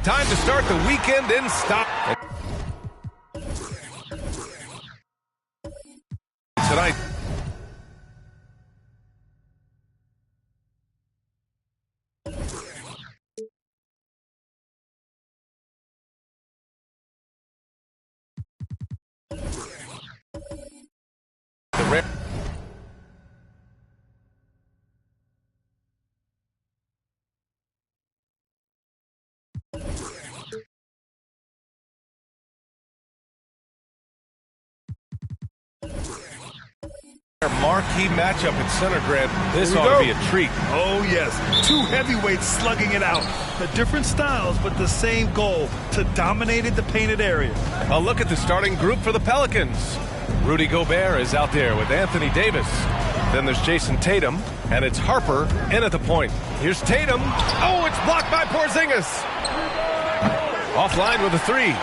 Time to start the weekend in style. Tonight. The rare. Marquee matchup at Center Grant. This ought to be a treat. Oh, yes. Two heavyweights slugging it out. The different styles, but the same goal, to dominate the painted area. A look at the starting group for the Pelicans. Rudy Gobert is out there with Anthony Davis. Then there's Jason Tatum, and it's Harper in at the point. Here's Tatum. Oh, it's blocked by Porzingis. Offline with a three.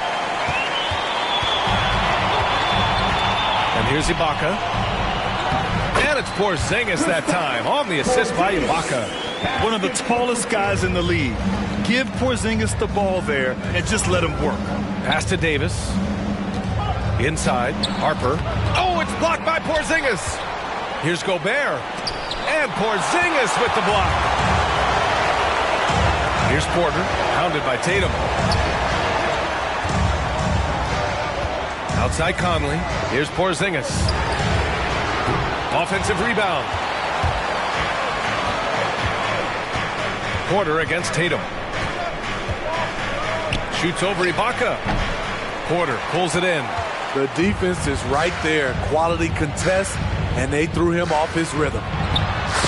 And here's Ibaka. it's Porzingis that time on the assist by Ibaka. One of the tallest guys in the league. Give Porzingis the ball there and just let him work. Pass to Davis. Inside, Harper. Oh, it's blocked by Porzingis. Here's Gobert. And Porzingis with the block. Here's Porter, pounded by Tatum. Outside Conley. Here's Porzingis. Offensive rebound. Porter against Tatum. Shoots over Ibaka. Porter pulls it in. The defense is right there. Quality contest, and they threw him off his rhythm.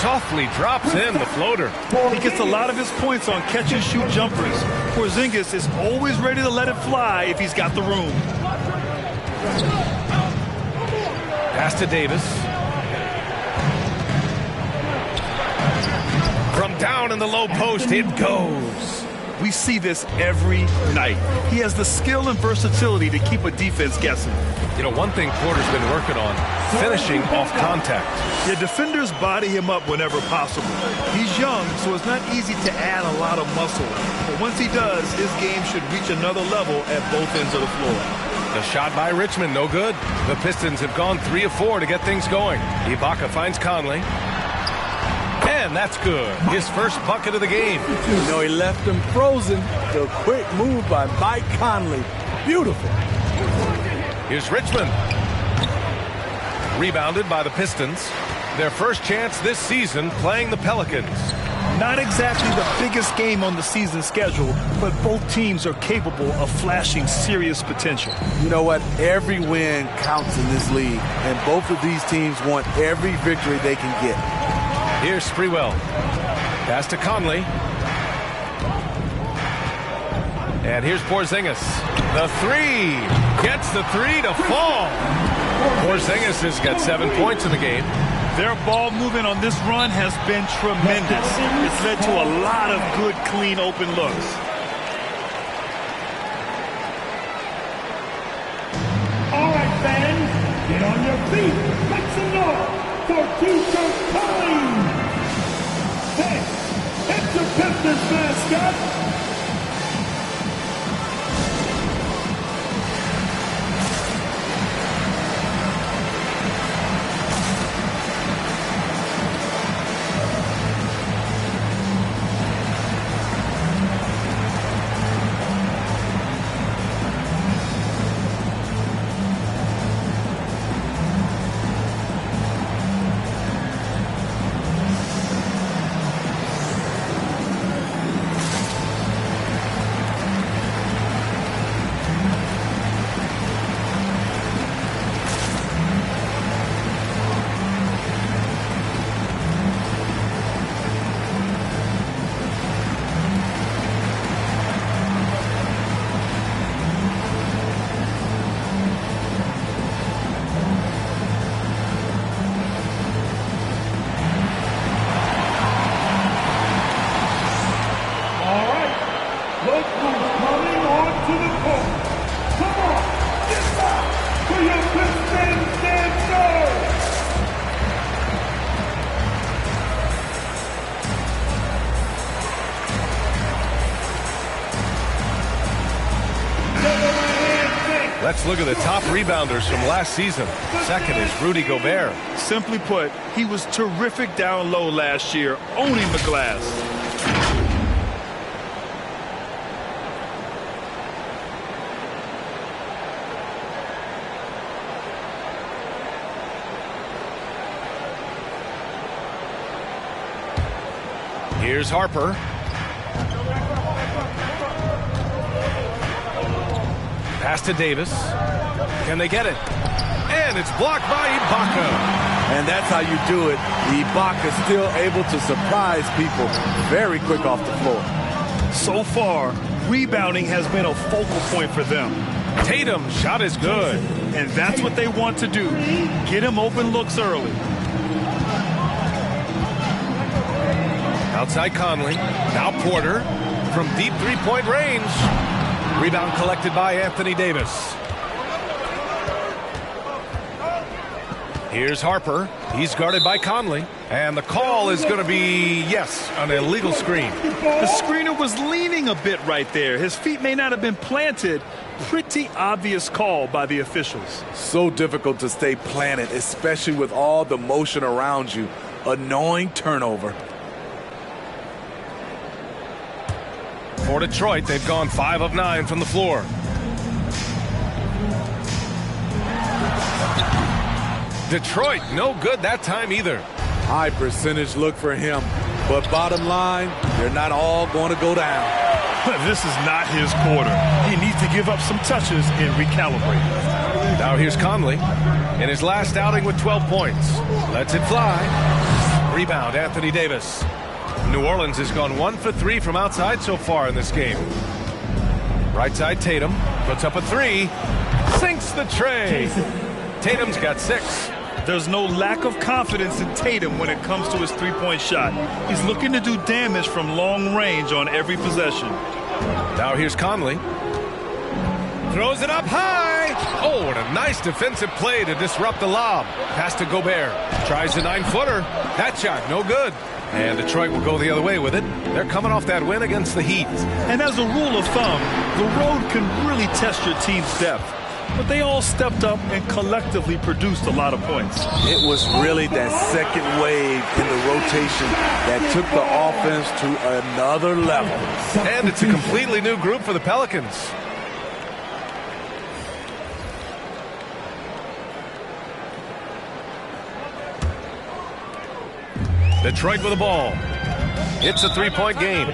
Softly drops in the floater. He gets a lot of his points on catch-and-shoot jumpers. Porzingis is always ready to let it fly if he's got the room. Pass to Davis. From down in the low post, it goes. We see this every night. He has the skill and versatility to keep a defense guessing. You know, one thing Porter's been working on, finishing off contact. The defenders body him up whenever possible. He's young, so it's not easy to add a lot of muscle. But once he does, his game should reach another level at both ends of the floor. The shot by Richmond, no good. The Pistons have gone 3 of 4 to get things going. Ibaka finds Conley. And that's good. His first bucket of the game. You know, he left him frozen. The quick move by Mike Conley. Beautiful. Here's Richmond. Rebounded by the Pistons. Their first chance this season playing the Pelicans. Not exactly the biggest game on the season schedule, but both teams are capable of flashing serious potential. You know what? Every win counts in this league, and both of these teams want every victory they can get. Here's Sprewell. Pass to Conley. And here's Porzingis. The three. Gets the three to fall. Porzingis has got 7 points in the game. Their ball movement on this run has been tremendous. It's led to a lot of good, clean, open looks. All right, fans, get on your feet. Make some noise for T-shirt time. Hey, it's your Pistons mascot. Let's look at the top rebounders from last season. Second is Rudy Gobert. Simply put, he was terrific down low last year, owning the glass. Here's Harper. Pass to Davis. Can they get it? And it's blocked by Ibaka. And that's how you do it. Ibaka still able to surprise people very quick off the floor. So far, rebounding has been a focal point for them. Tatum's shot is good. And that's what they want to do. Get him open looks early. Outside Conley. Now Porter from deep three-point range. Rebound collected by Anthony Davis. Here's Harper. He's guarded by Conley. And the call is going to be, yes, an illegal screen. The screener was leaning a bit right there. His feet may not have been planted. Pretty obvious call by the officials. So difficult to stay planted, especially with all the motion around you. Annoying turnover. For Detroit, they've gone 5 of 9 from the floor. Detroit, no good that time either. High percentage look for him. But bottom line, they're not all going to go down. This is not his quarter. He needs to give up some touches and recalibrate. Now here's Conley in his last outing with 12 points. Lets it fly. Rebound, Anthony Davis. New Orleans has gone 1 for 3 from outside so far in this game. Right side, Tatum puts up a 3. Sinks the tray. Tatum's got 6. There's no lack of confidence in Tatum when it comes to his three-point shot. He's looking to do damage from long range on every possession. Now here's Conley. Throws it up high. Oh, and a nice defensive play to disrupt the lob. Pass to Gobert. Tries a 9-footer. That shot, no good. And Detroit will go the other way with it. They're coming off that win against the Heat. And as a rule of thumb, the road can really test your team's depth. But they all stepped up and collectively produced a lot of points. It was really that second wave in the rotation that took the offense to another level. And it's a completely new group for the Pelicans. Detroit with the ball. It's a 3-point game.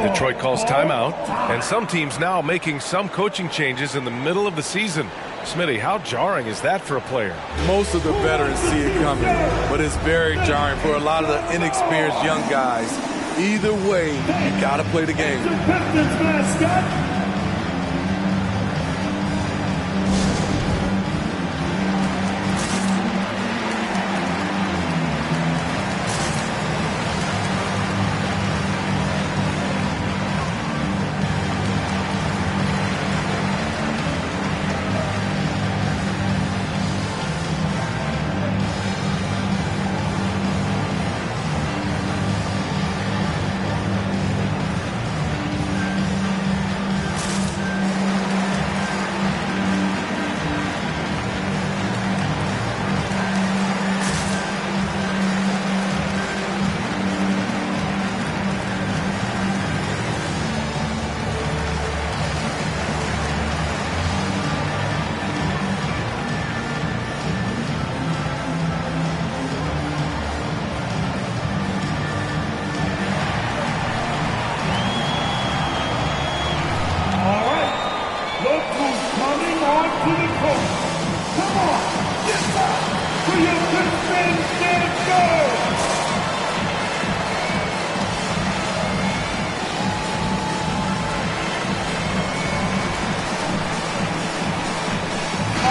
Detroit calls timeout, and some teams now making some coaching changes in the middle of the season. Smitty, how jarring is that for a player? Most of the veterans see it coming, but it's very jarring for a lot of the inexperienced young guys. Either way, you got to play the game.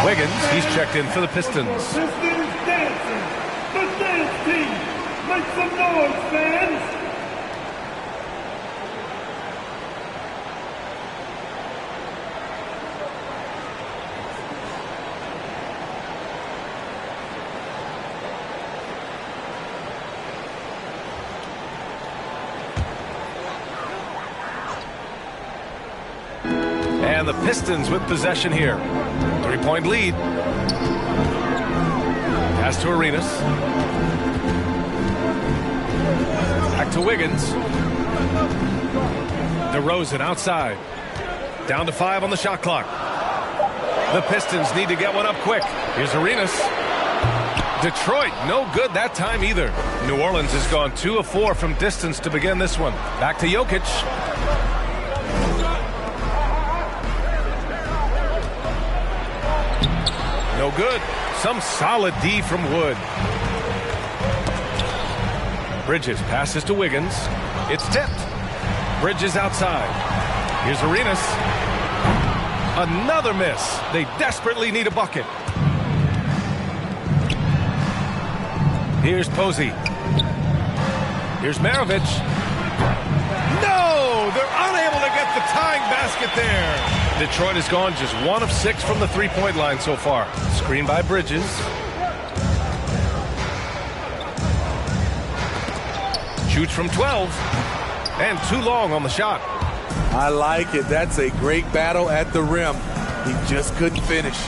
Wiggins, he's checked in for the Pistons. Pistons dancing. The dance team. Make some noise, fans. And the Pistons with possession here. 3-point lead. Pass to Arenas. Back to Wiggins. DeRozan outside. Down to 5 on the shot clock. The Pistons need to get one up quick. Here's Arenas. Detroit, no good that time either. New Orleans has gone 2 of 4 from distance to begin this one. Back to Jokic. No good. Some solid D from Wood. Bridges passes to Wiggins. It's tipped. Bridges outside. Here's Arenas. Another miss. They desperately need a bucket. Here's Posey. Here's Maravich. No! They're unable to get the tying basket there. Detroit has gone just 1 of 6 from the 3-point line so far. Screen by Bridges. Shoots from 12. And too long on the shot. I like it. That's a great battle at the rim. He just couldn't finish.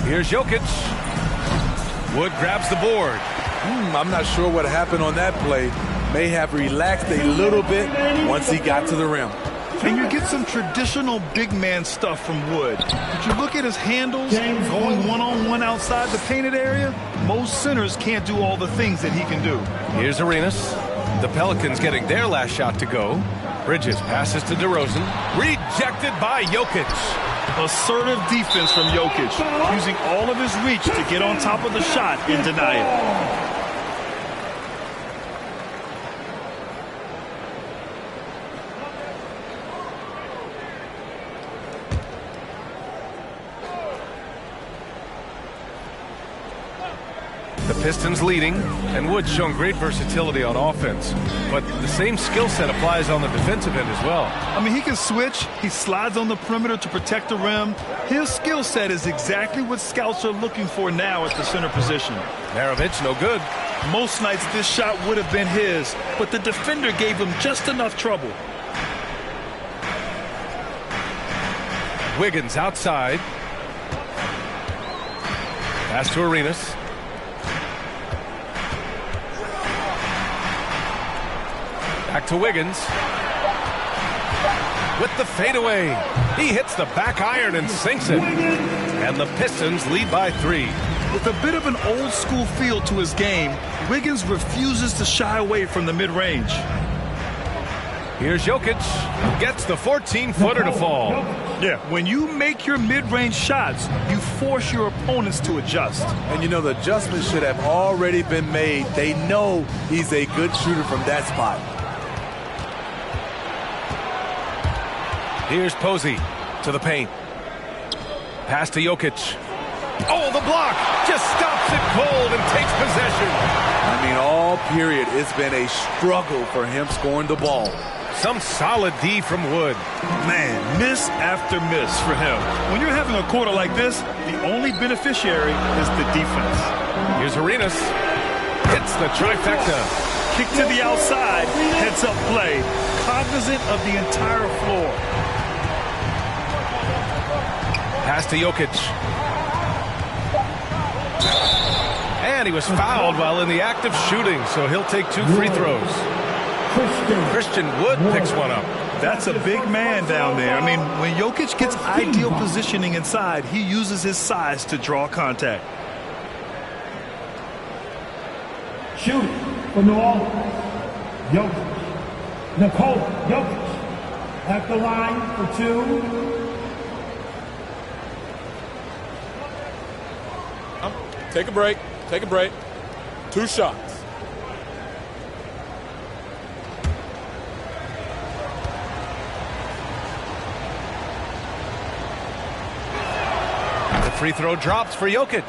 Here's Jokic. Wood grabs the board. I'm not sure what happened on that play. May have relaxed a little bit once he got to the rim. And you get some traditional big man stuff from Wood. Did you look at his handles, going one-on-one outside the painted area? Most centers can't do all the things that he can do. Here's Arenas. The Pelicans getting their last shot to go. Bridges passes to DeRozan. Rejected by Jokic. Assertive defense from Jokic, using all of his reach to get on top of the shot and deny it. The Pistons leading, and Wood's shown great versatility on offense, but the same skill set applies on the defensive end as well. I mean, he can switch. He slides on the perimeter to protect the rim. His skill set is exactly what scouts are looking for now at the center position. Maravich, no good. Most nights this shot would have been his, but the defender gave him just enough trouble. Wiggins outside. Pass to Arenas. Back to Wiggins. With the fadeaway. He hits the back iron and sinks it. And the Pistons lead by 3. With a bit of an old school feel to his game, Wiggins refuses to shy away from the mid-range. Here's Jokic. Gets the 14-footer to fall. Yeah, when you make your mid-range shots, you force your opponents to adjust. And you know, the adjustments should have already been made. They know he's a good shooter from that spot. Here's Posey to the paint. Pass to Jokic. Oh, the block just stops it cold and takes possession. I mean, all period, it's been a struggle for him scoring the ball. Some solid D from Wood. Man, miss after miss for him. When you're having a quarter like this, the only beneficiary is the defense. Here's Arenas. Hits the trifecta. Kick to the outside, heads-up play, cognizant of the entire floor. Pass to Jokic. And he was fouled while in the act of shooting, so he'll take 2 free throws. Christian Wood picks one up. That's a big man down there. I mean, when Jokic gets ideal positioning inside, he uses his size to draw contact. Shooting for New Orleans. Jokic. Nikola Jokic. At the line for 2. Take a break. Take a break. 2 shots. The free throw drops for Jokic.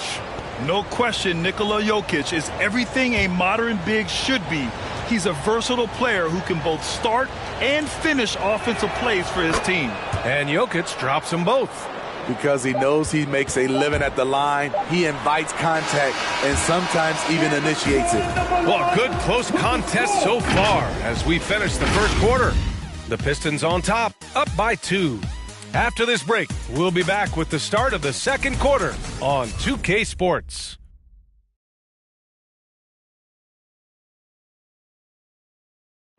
No question, Nikola Jokic is everything a modern big should be. He's a versatile player who can both start and finish offensive plays for his team. And Jokic drops them both. Because he knows he makes a living at the line, he invites contact and sometimes even initiates it. Well, a good close contest so far as we finish the first quarter. The Pistons on top, up by 2. After this break, we'll be back with the start of the second quarter on 2K Sports.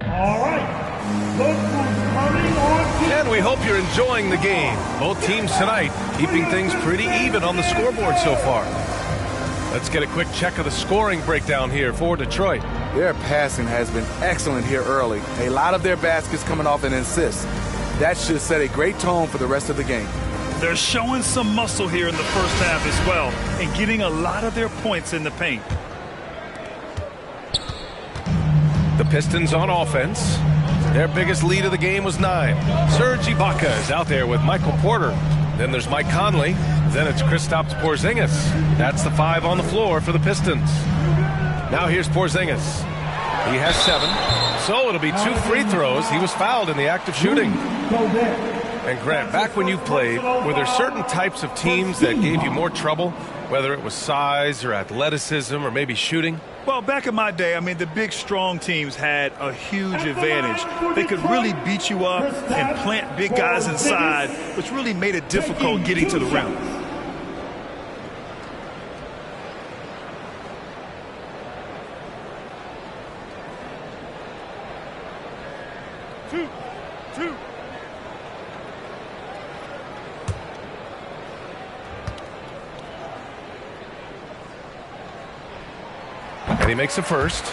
All right. Look who's coming on. And we hope you're enjoying the game. Both teams tonight keeping things pretty even on the scoreboard so far. Let's get a quick check of the scoring breakdown here for Detroit. Their passing has been excellent here early. A lot of their baskets coming off an assist. That should set a great tone for the rest of the game. They're showing some muscle here in the first half as well and getting a lot of their points in the paint. The Pistons on offense. Their biggest lead of the game was 9. Serge Ibaka is out there with Michael Porter. Then there's Mike Conley. Then it's Kristaps Porzingis. That's the 5 on the floor for the Pistons. Now here's Porzingis. He has 7. So it'll be 2 free throws. He was fouled in the act of shooting. And Grant, back when you played, were there certain types of teams that gave you more trouble? Whether it was size or athleticism or maybe shooting? Well, back in my day, I mean, the big, strong teams had a huge advantage. They could really beat you up and plant big guys inside, which really made it difficult getting to the rim. And he makes a first.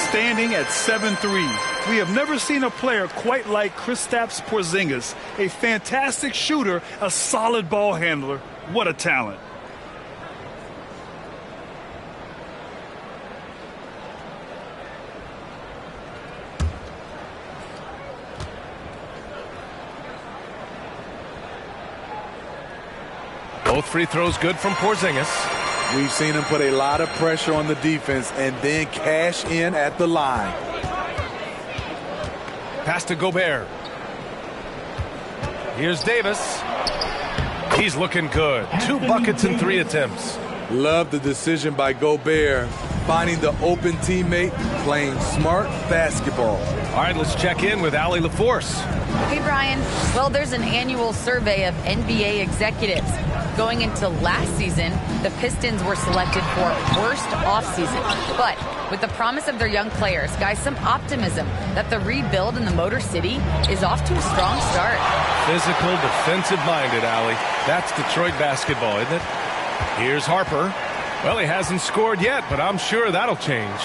Standing at 7-3. We have never seen a player quite like Kristaps Porzingis. A fantastic shooter, a solid ball handler. What a talent. Both free throws good from Porzingis. We've seen him put a lot of pressure on the defense and then cash in at the line. Pass to Gobert. Here's Davis. He's looking good. 2 buckets in 3 attempts. Love the decision by Gobert, finding the open teammate, playing smart basketball. All right, let's check in with Allie LaForce. Hey, Brian. Well, there's an annual survey of NBA executives. Going into last season, the Pistons were selected for worst offseason. But with the promise of their young players, guys, some optimism that the rebuild in the Motor City is off to a strong start. Physical, defensive-minded, Allie. That's Detroit basketball, isn't it? Here's Harper. Well, he hasn't scored yet, but I'm sure that'll change.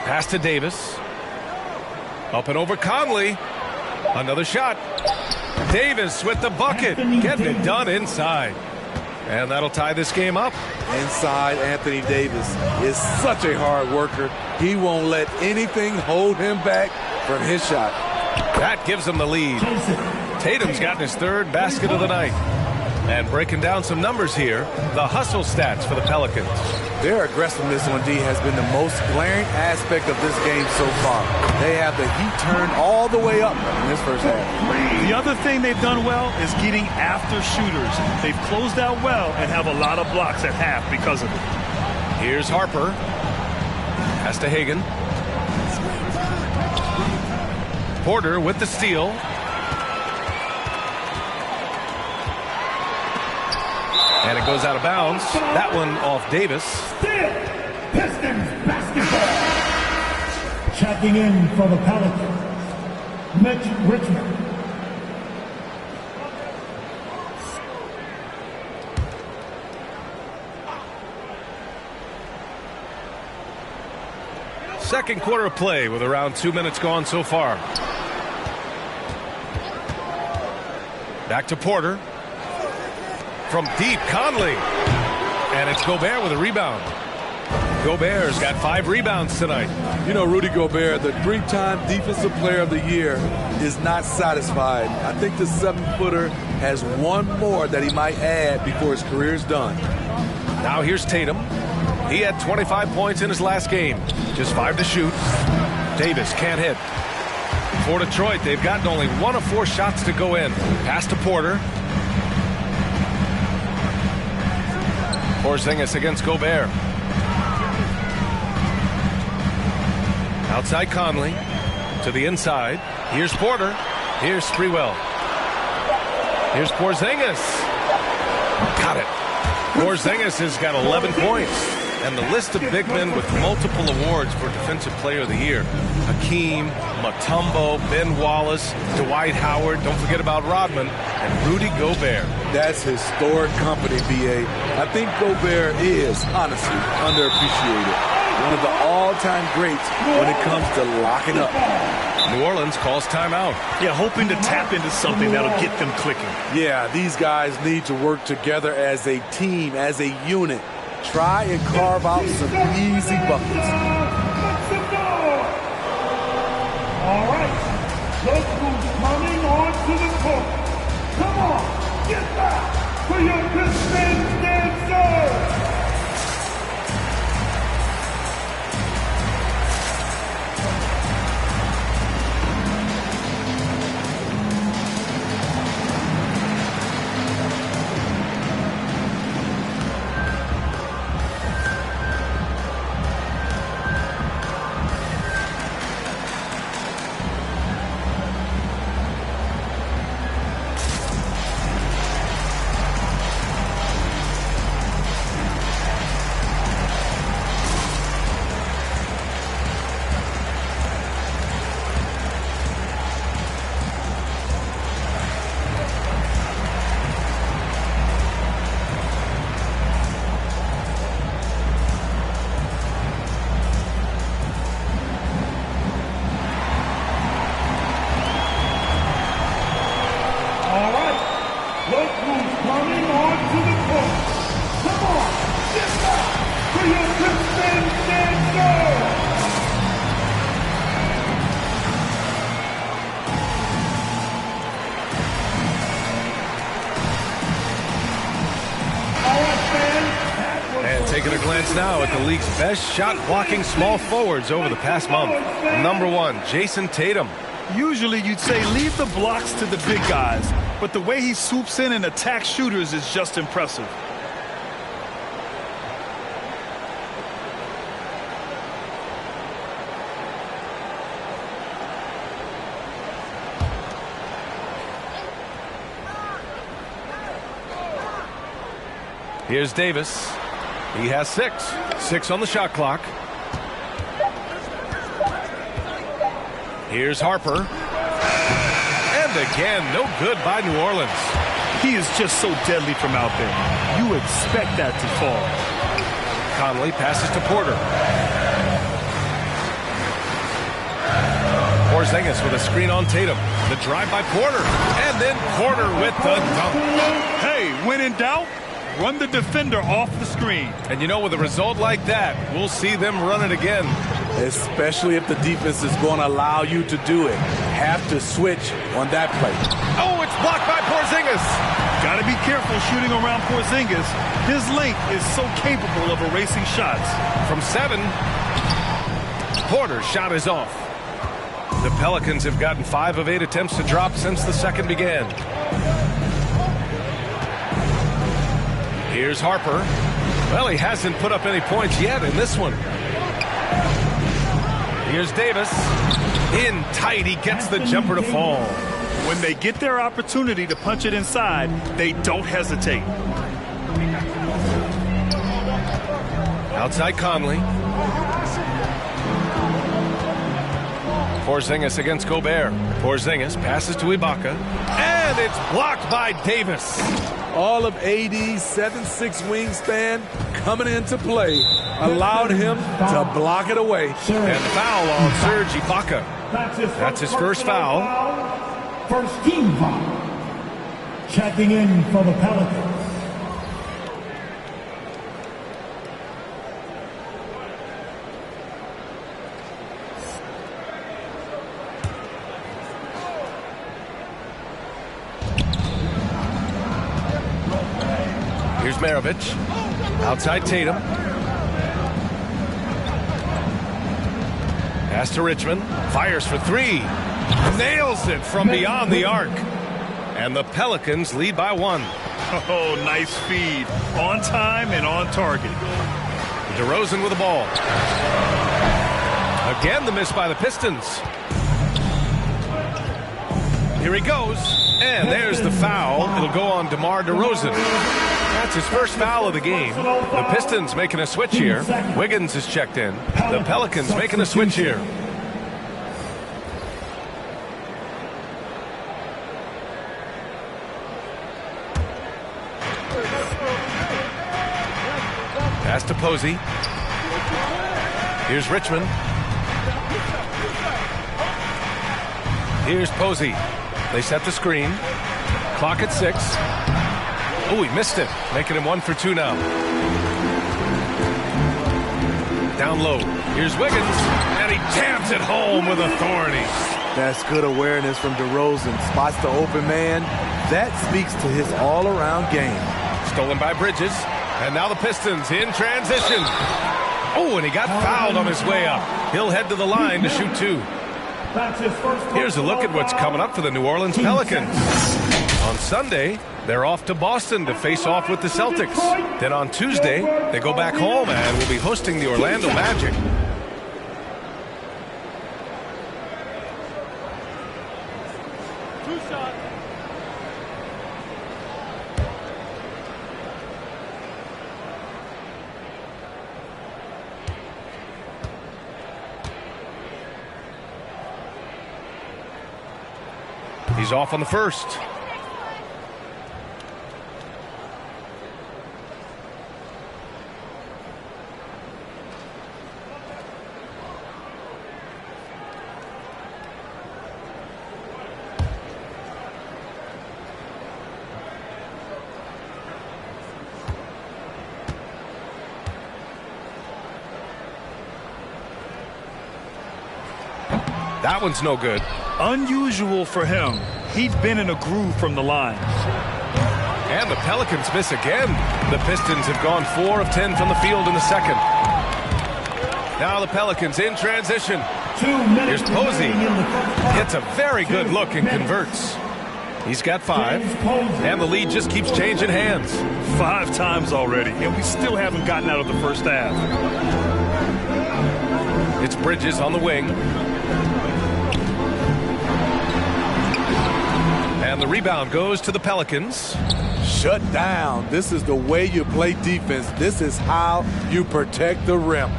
Pass to Davis. Up and over Conley. Another shot. Davis with the bucket. Getting it done inside. And that'll tie this game up. Inside, Anthony Davis is such a hard worker. He won't let anything hold him back from his shot. That gives him the lead. Tatum's gotten his 3rd basket of the night. And breaking down some numbers here, the hustle stats for the Pelicans. Their aggressiveness on D has been the most glaring aspect of this game so far. They have the heat turned all the way up in this first half. The other thing they've done well is getting after shooters. They've closed out well and have a lot of blocks at half because of it. Here's Harper. Pass to Hagan. Porter with the steal. And it goes out of bounds. That one off Davis. Still, Pistons basketball. Checking in for the Pelicans, Mitch Richmond. Second quarter of play with around 2 minutes gone so far. Back to Porter. From deep, Conley. And it's Gobert with a rebound. Gobert's got 5 rebounds tonight. You know, Rudy Gobert, the 3-time Defensive Player of the Year, is not satisfied. I think the 7-footer has one more that he might add before his career is done. Now here's Tatum. He had 25 points in his last game. Just 5 to shoot. Davis can't hit. For Detroit, they've gotten only 1 of 4 shots to go in. Pass to Porter. Porzingis against Gobert. Outside Conley. To the inside. Here's Porter. Here's Sprewell. Here's Porzingis. Got it. Porzingis has got 11 points. And the list of big men with multiple awards for Defensive Player of the Year. Hakeem, Mutombo, Ben Wallace, Dwight Howard, don't forget about Rodman, and Rudy Gobert. That's historic company, B.A. I think Gobert is, honestly, underappreciated. One of the all-time greats when it comes to locking up. New Orleans calls timeout. Yeah, hoping to tap into something that'll get them clicking. Yeah, these guys need to work together as a team, as a unit. Try and carve out some easy buckets. All right, look who's coming onto the court. Come on, get back for your Pistons dancers. And taking a glance now at the league's best shot-blocking small forwards over the past month. Number 1, Jason Tatum. Usually you'd say leave the blocks to the big guys, but the way he swoops in and attacks shooters is just impressive. Here's Davis. He has 6. 6 on the shot clock. Here's Harper. And again, no good by New Orleans. He is just so deadly from out there. You expect that to fall. Conley passes to Porter. Porzingis with a screen on Tatum. The drive by Porter. And then Porter with the dunk. Hey, when in doubt, run the defender off the screen. And you know, with a result like that, we'll see them run it again. Especially if the defense is going to allow you to do it. Have to switch on that play. Oh, it's blocked by Porzingis. Got to be careful shooting around Porzingis. His length is so capable of erasing shots. From 7, Porter's shot is off. The Pelicans have gotten 5 of 8 attempts to drop since the second began. Here's Harper. Well, he hasn't put up any points yet in this one. Here's Davis. In tight, he gets the jumper to fall. When they get their opportunity to punch it inside, they don't hesitate. Outside Conley. Porzingis against Gobert. Porzingis passes to Ibaka. And it's blocked by Davis. All of AD's 7'6" wingspan coming into play allowed him to block it away. And foul on Serge Ibaka. That's his first foul. First team foul. Checking in for the Pelicans. Here's Maravich. Outside Tatum. Pass to Richmond. Fires for 3. Nails it from beyond the arc. And the Pelicans lead by 1. Oh, nice feed. On time and on target. DeRozan with the ball. Again, the miss by the Pistons. Here he goes. And there's the foul. It'll go on DeMar DeRozan. That's his first foul of the game. The Pistons making a switch here. Wiggins is checked in. The Pelicans making a switch here. Pass to Posey. Here's Richmond. Here's Posey. They set the screen. Clock at 6. Oh, he missed it. Making him 1 for 2 now. Down low. Here's Wiggins. And he jams it home with authority. That's good awareness from DeRozan. Spots the open man. That speaks to his all-around game. Stolen by Bridges. And now the Pistons in transition. Oh, and he got fouled on his way up. He'll head to the line to shoot 2. Here's a look at what's coming up for the New Orleans Pelicans. On Sunday, they're off to Boston to face off with the Celtics. Then on Tuesday, they go back home and will be hosting the Orlando Magic. He's off on the first. That one's no good. Unusual for him. He'd been in a groove from the line. And the Pelicans miss again. The Pistons have gone 4 of 10 from the field in the second. Now the Pelicans in transition. Here's Posey. Gets a very good look and converts. He's got 5, and the lead just keeps changing hands. 5 times already, and we still haven't gotten out of the first half. It's Bridges on the wing. And the rebound goes to the Pelicans. Shut down. This is the way you play defense. This is how you protect the rim.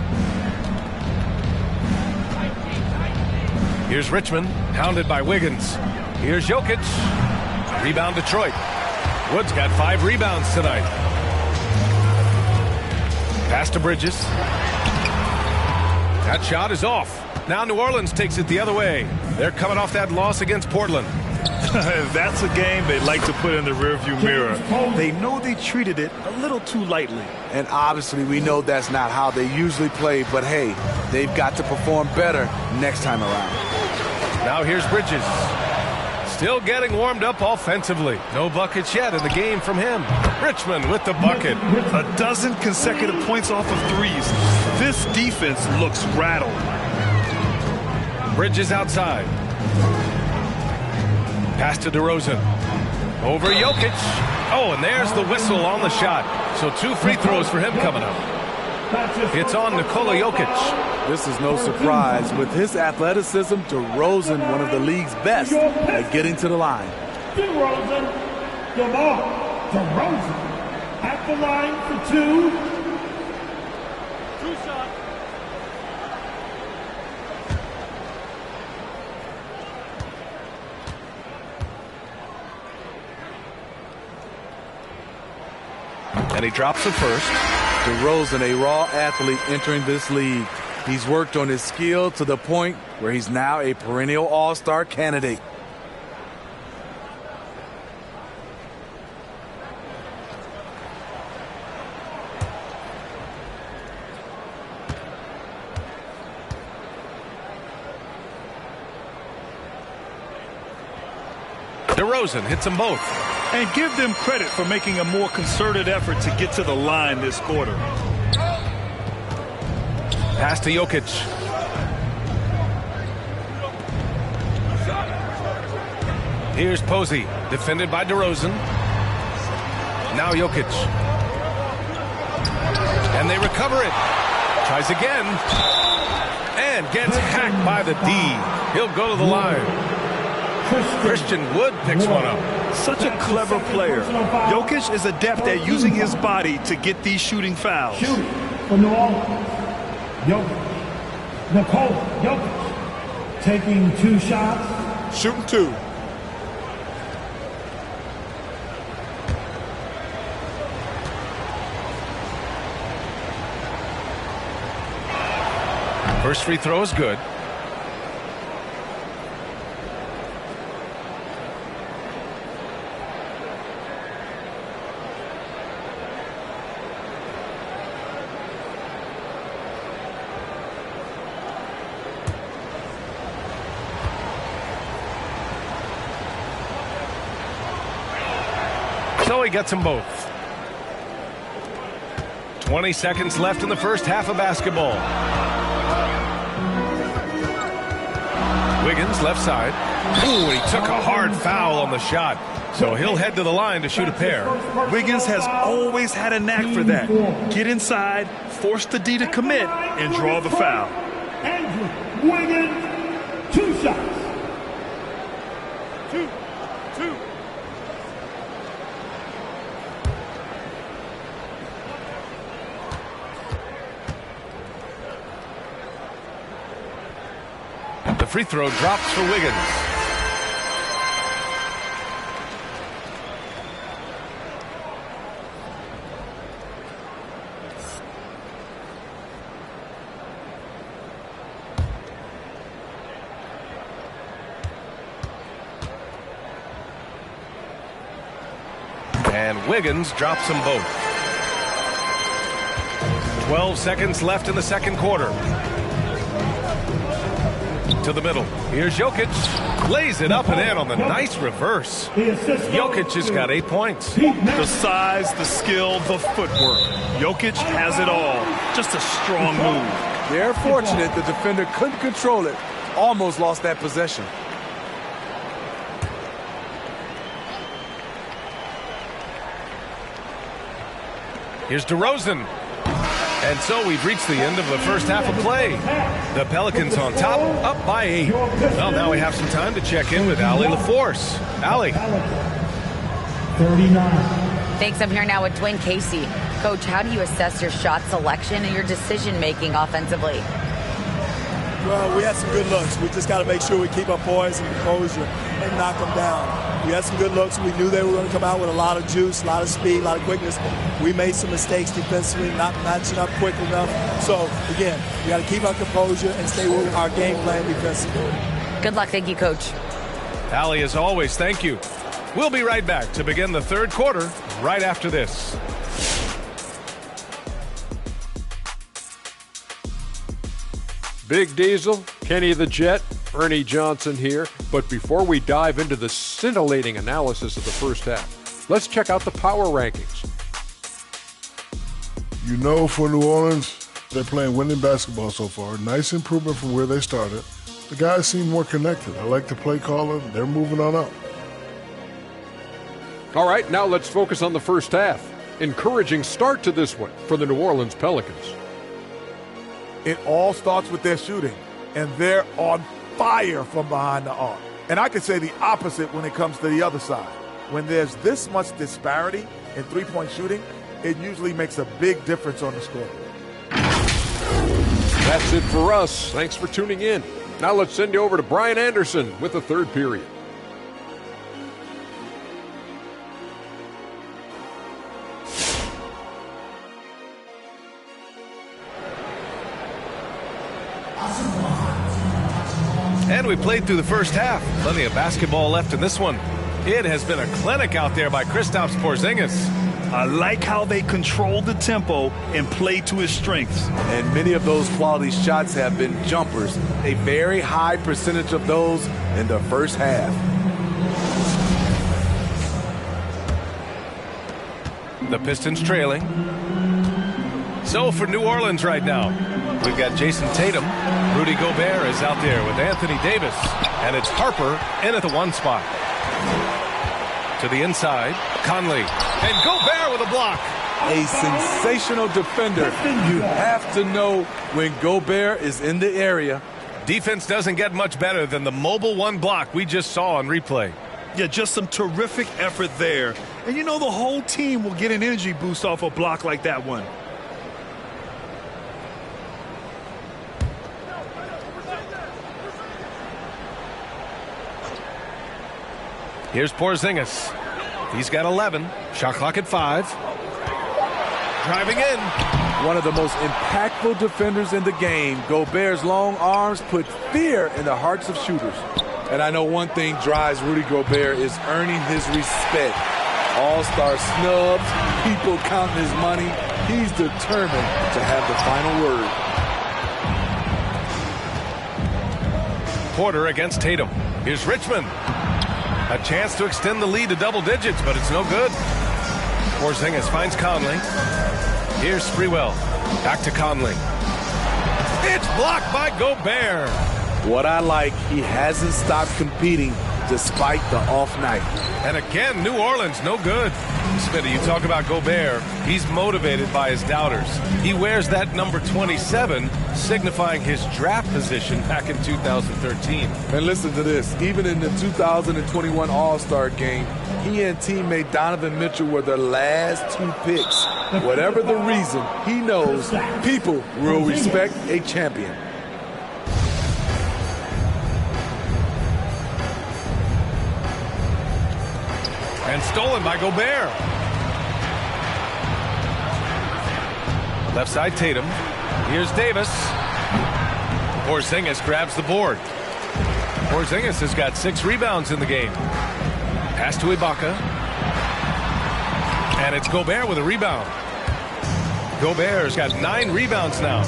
Here's Richmond, hounded by Wiggins. Here's Jokic. Rebound Detroit. Wood's got 5 rebounds tonight. Pass to Bridges. That shot is off. Now New Orleans takes it the other way. They're coming off that loss against Portland. That's a game they like to put in the rearview mirror. They know they treated it a little too lightly. And obviously we know that's not how they usually play, but hey, they've got to perform better next time around. Now here's Bridges. Still getting warmed up offensively. No buckets yet in the game from him. Richmond with the bucket. A dozen consecutive points off of threes. This defense looks rattled. Bridges outside. Pass to DeRozan. Over Jokic. Oh, and there's the whistle on the shot. So 2 free throws for him coming up. It's on Nikola Jokic. This is no surprise. With his athleticism, DeRozan, one of the league's best at getting to the line. DeRozan, DeRozan at the line for 2. 2 shots. And he drops the first. DeRozan, a raw athlete entering this league. He's worked on his skill to the point where he's now a perennial all-star candidate. DeRozan hits them both. And give them credit for making a more concerted effort to get to the line this quarter. Pass to Jokic. Here's Posey, defended by DeRozan. Now Jokic. And they recover it. Tries again. And gets hacked by the D. He'll go to the line. Christian Wood picks one up. Such a clever player. Jokic is adept at using his body to get these shooting fouls. Shooting for New Orleans. Jokic. Nikola Jokic taking 2 shots. Shooting 2. First free throw is good. So he gets them both. 20 seconds left in the first half of basketball. Wiggins left side. Ooh, he took a hard foul on the shot. So he'll head to the line to shoot a pair. Wiggins has always had a knack for that. Get inside, force the D to commit, and draw the foul. Andrew Wiggins, 2 shots. 2. The free throw drops for Wiggins. And Wiggins drops them both. 12 seconds left in the second quarter. To the middle. Here's Jokic. Lays it up and in on the nice reverse. Jokic has got 8 points. The size, the skill, the footwork. Jokic has it all. Just a strong move. They're fortunate the defender couldn't control it. Almost lost that possession. Here's DeRozan. And so we've reached the end of the first half of play. The Pelicans on top, up by 8. Well, now we have some time to check in with Allie LaForce. Allie. 39. Thanks. I'm here now with Dwayne Casey. Coach, how do you assess your shot selection and your decision-making offensively? Well, we had some good looks. We just got to make sure we keep our poise and composure and knock them down. We had some good looks. We knew they were going to come out with a lot of juice, a lot of speed, a lot of quickness. We made some mistakes defensively, not matching up quick enough. So, again, we got to keep our composure and stay with our game plan defensively. Good luck. Thank you, Coach. Allie, as always, thank you. We'll be right back to begin the third quarter right after this. Big Diesel, Kenny the Jet, Ernie Johnson here. But before we dive into the scintillating analysis of the first half, let's check out the power rankings. You know, for New Orleans, they're playing winning basketball so far. Nice improvement from where they started. The guys seem more connected. I like the play calling. They're moving on up. All right, now let's focus on the first half. Encouraging start to this one for the New Orleans Pelicans. It all starts with their shooting, and they're on fire from behind the arc. And I could say the opposite when it comes to the other side. When there's this much disparity in three-point shooting, it usually makes a big difference on the score. That's it for us. Thanks for tuning in. Now let's send you over to Brian Anderson with the third period. And we played through the first half. Plenty of basketball left in this one. It has been a clinic out there by Kristaps Porzingis. I like how they control the tempo and play to his strengths. And many of those quality shots have been jumpers. A very high percentage of those in the first half. The Pistons trailing. So for New Orleans right now, we've got Jason Tatum. Rudy Gobert is out there with Anthony Davis. And it's Harper in at the 1 spot. To the inside, Conley. And Gobert with a block. A sensational defender. You have to know when Gobert is in the area. Defense doesn't get much better than the mobile 1 block we just saw on replay. Yeah, just some terrific effort there. And you know the whole team will get an energy boost off a block like that one. Here's Porzingis. He's got 11. Shot clock at 5. Driving in. One of the most impactful defenders in the game. Gobert's long arms put fear in the hearts of shooters. And I know one thing drives Rudy Gobert is earning his respect. All-star snubs, people counting his money. He's determined to have the final word. Porter against Tatum. Here's Richmond. A chance to extend the lead to double digits, but it's no good. Porzingis finds Conley. Here's Sprewell. Back to Conley. It's blocked by Gobert. What I like, he hasn't stopped competing despite the off night. And again, New Orleans, no good. Smitty, you talk about Gobert. He's motivated by his doubters. He wears that number 27, signifying his draft position back in 2013. And listen to this. Even in the 2021 All-Star game, he and teammate Donovan Mitchell were the last 2 picks. Whatever the reason, he knows people will respect a champion. And stolen by Gobert. Left side Tatum. Here's Davis. Porzingis grabs the board. Porzingis has got 6 rebounds in the game. Pass to Ibaka. And it's Gobert with a rebound. Gobert's got 9 rebounds now.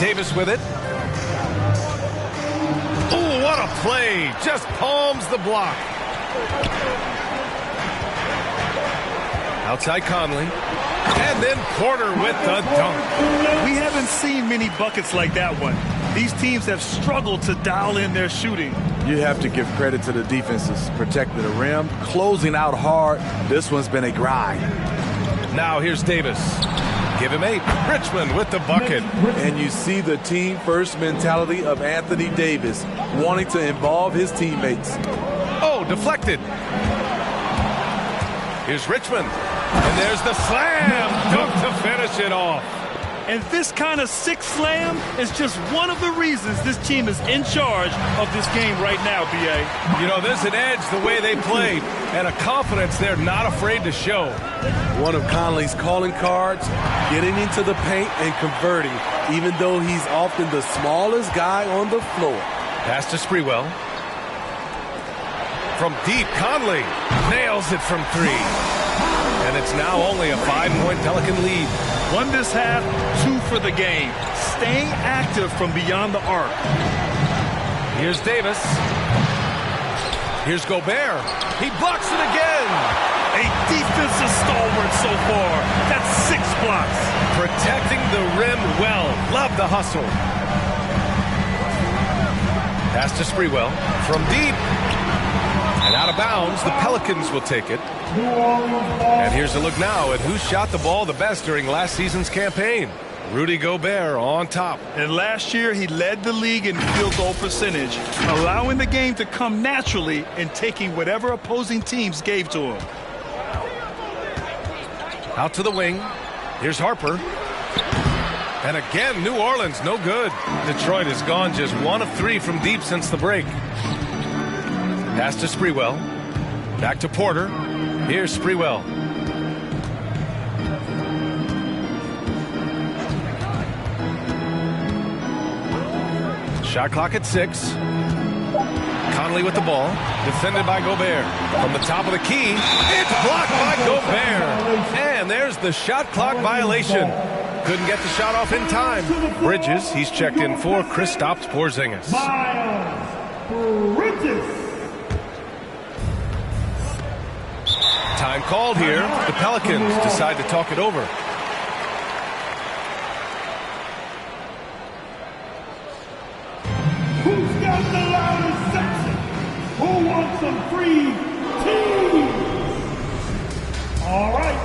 Davis with it. Oh, what a play. Just palms the block. Outside Conley. And then Porter with the dunk. We haven't seen many buckets like that one. These teams have struggled to dial in their shooting. You have to give credit to the defenses. Protecting the rim, closing out hard. This one's been a grind. Now here's Davis. Give him 8. Richmond with the bucket. And you see the team-first mentality of Anthony Davis, wanting to involve his teammates. Oh, deflected. Here's Richmond. And there's the slam dunk to finish it off. And this kind of sick slam is just one of the reasons this team is in charge of this game right now, B.A. You know, there's an edge the way they played and a confidence they're not afraid to show. One of Conley's calling cards, getting into the paint and converting, even though he's often the smallest guy on the floor. Pass to Sprewell. From deep, Conley nails it from 3. And it's now only a 5-point Pelican lead. 1 this half, 2 for the game. Staying active from beyond the arc. Here's Davis. Here's Gobert. He blocks it again. A defensive stalwart so far. That's 6 blocks. Protecting the rim well. Love the hustle. Pass to Sprewell. From deep. And out of bounds, the Pelicans will take it. And here's a look now at who shot the ball the best during last season's campaign. Rudy Gobert on top. And last year, he led the league in field goal percentage, allowing the game to come naturally and taking whatever opposing teams gave to him. Out to the wing. Here's Harper. And again, New Orleans, no good. Detroit has gone just 1 of 3 from deep since the break. Pass to Sprewell. Back to Porter. Here's Sprewell. Shot clock at 6. Conley with the ball. Defended by Gobert. From the top of the key. It's blocked by Gobert. And there's the shot clock violation. Couldn't get the shot off in time. Bridges, he's checked in for Kristaps Porzingis. Miles Bridges. Time called here. The Pelicans decide to talk it over. Who's got the loudest section? Who wants some free teams? All right,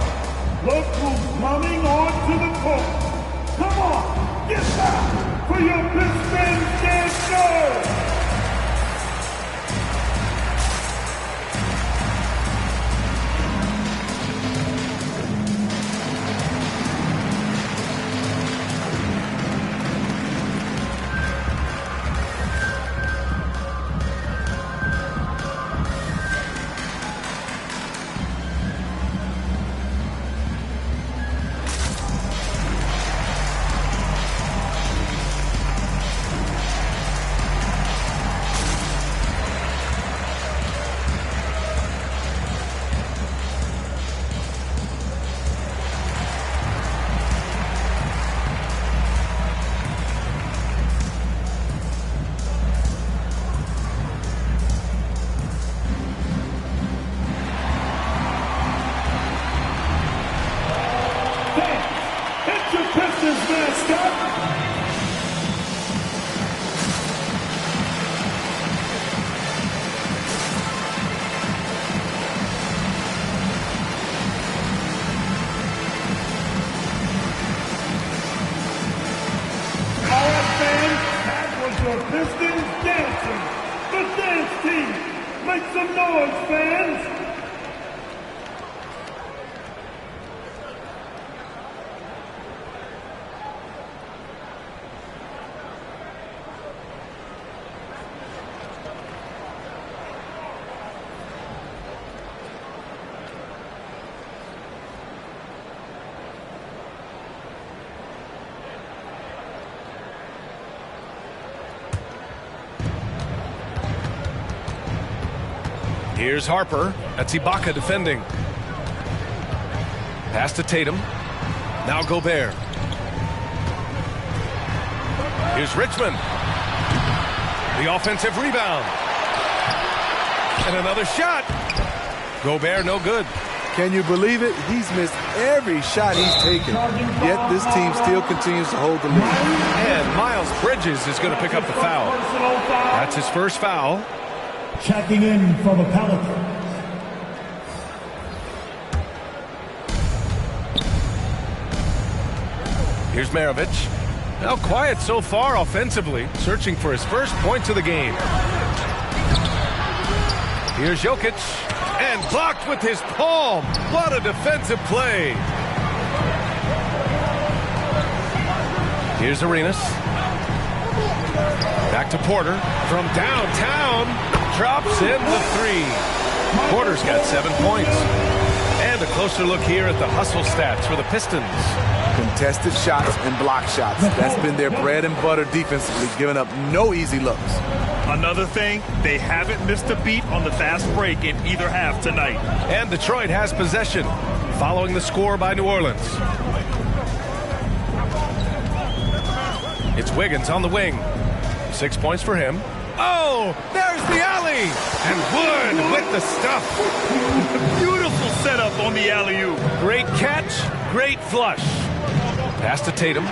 look who's coming onto the court. Come on, get back for your Pistons dance. Pistons dancing. The dance team. Make some noise, fans. Here's Harper. That's Ibaka defending. Pass to Tatum. Now Gobert. Here's Richmond. The offensive rebound. And another shot. Gobert, no good. Can you believe it? He's missed every shot he's taken, yet this team still continues to hold the lead. And Miles Bridges is going to pick up the foul. That's his first foul. Checking in for the Pelicans. Here's Maravich. Now quiet so far offensively, searching for his first points of the game. Here's Jokic, and blocked with his palm. What a defensive play. Here's Arenas. Back to Porter from downtown. Drops in the three. Porter's got 7 points. And a closer look here at the hustle stats for the Pistons. Contested shots and block shots. That's been their bread and butter defensively, giving up no easy looks. Another thing, they haven't missed a beat on the fast break in either half tonight. And Detroit has possession, following the score by New Orleans. It's Wiggins on the wing. 6 points for him. Oh, there's the alley! And Wood with the stuff. Beautiful setup on the alley-oop. Great catch, great flush. Pass to Tatum.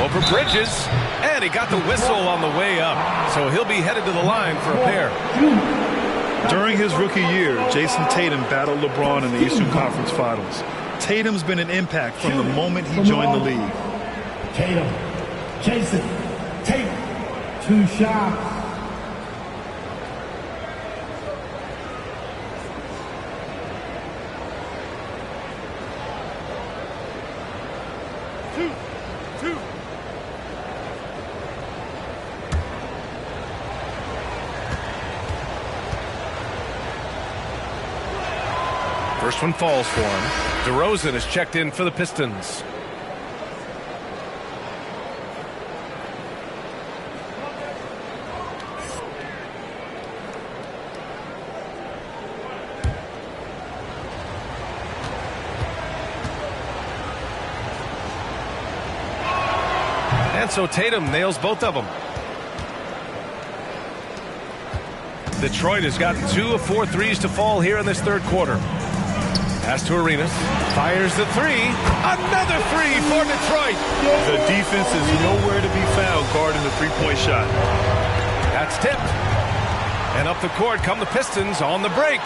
Over Bridges. And he got the whistle on the way up. So he'll be headed to the line for a pair. During his rookie year, Jason Tatum battled LeBron in the Eastern Conference Finals. Tatum's been an impact from the moment he joined the league. Tatum, Jason, Tatum, 2 shots. First one falls for him. DeRozan is checked in for the Pistons. And so Tatum nails both of them. Detroit has gotten 2 of 4 threes to fall here in this third quarter. Pass to Arenas. Fires the three. Another three for Detroit. The defense is nowhere to be found guarding the three-point shot. That's tipped. And up the court come the Pistons on the break.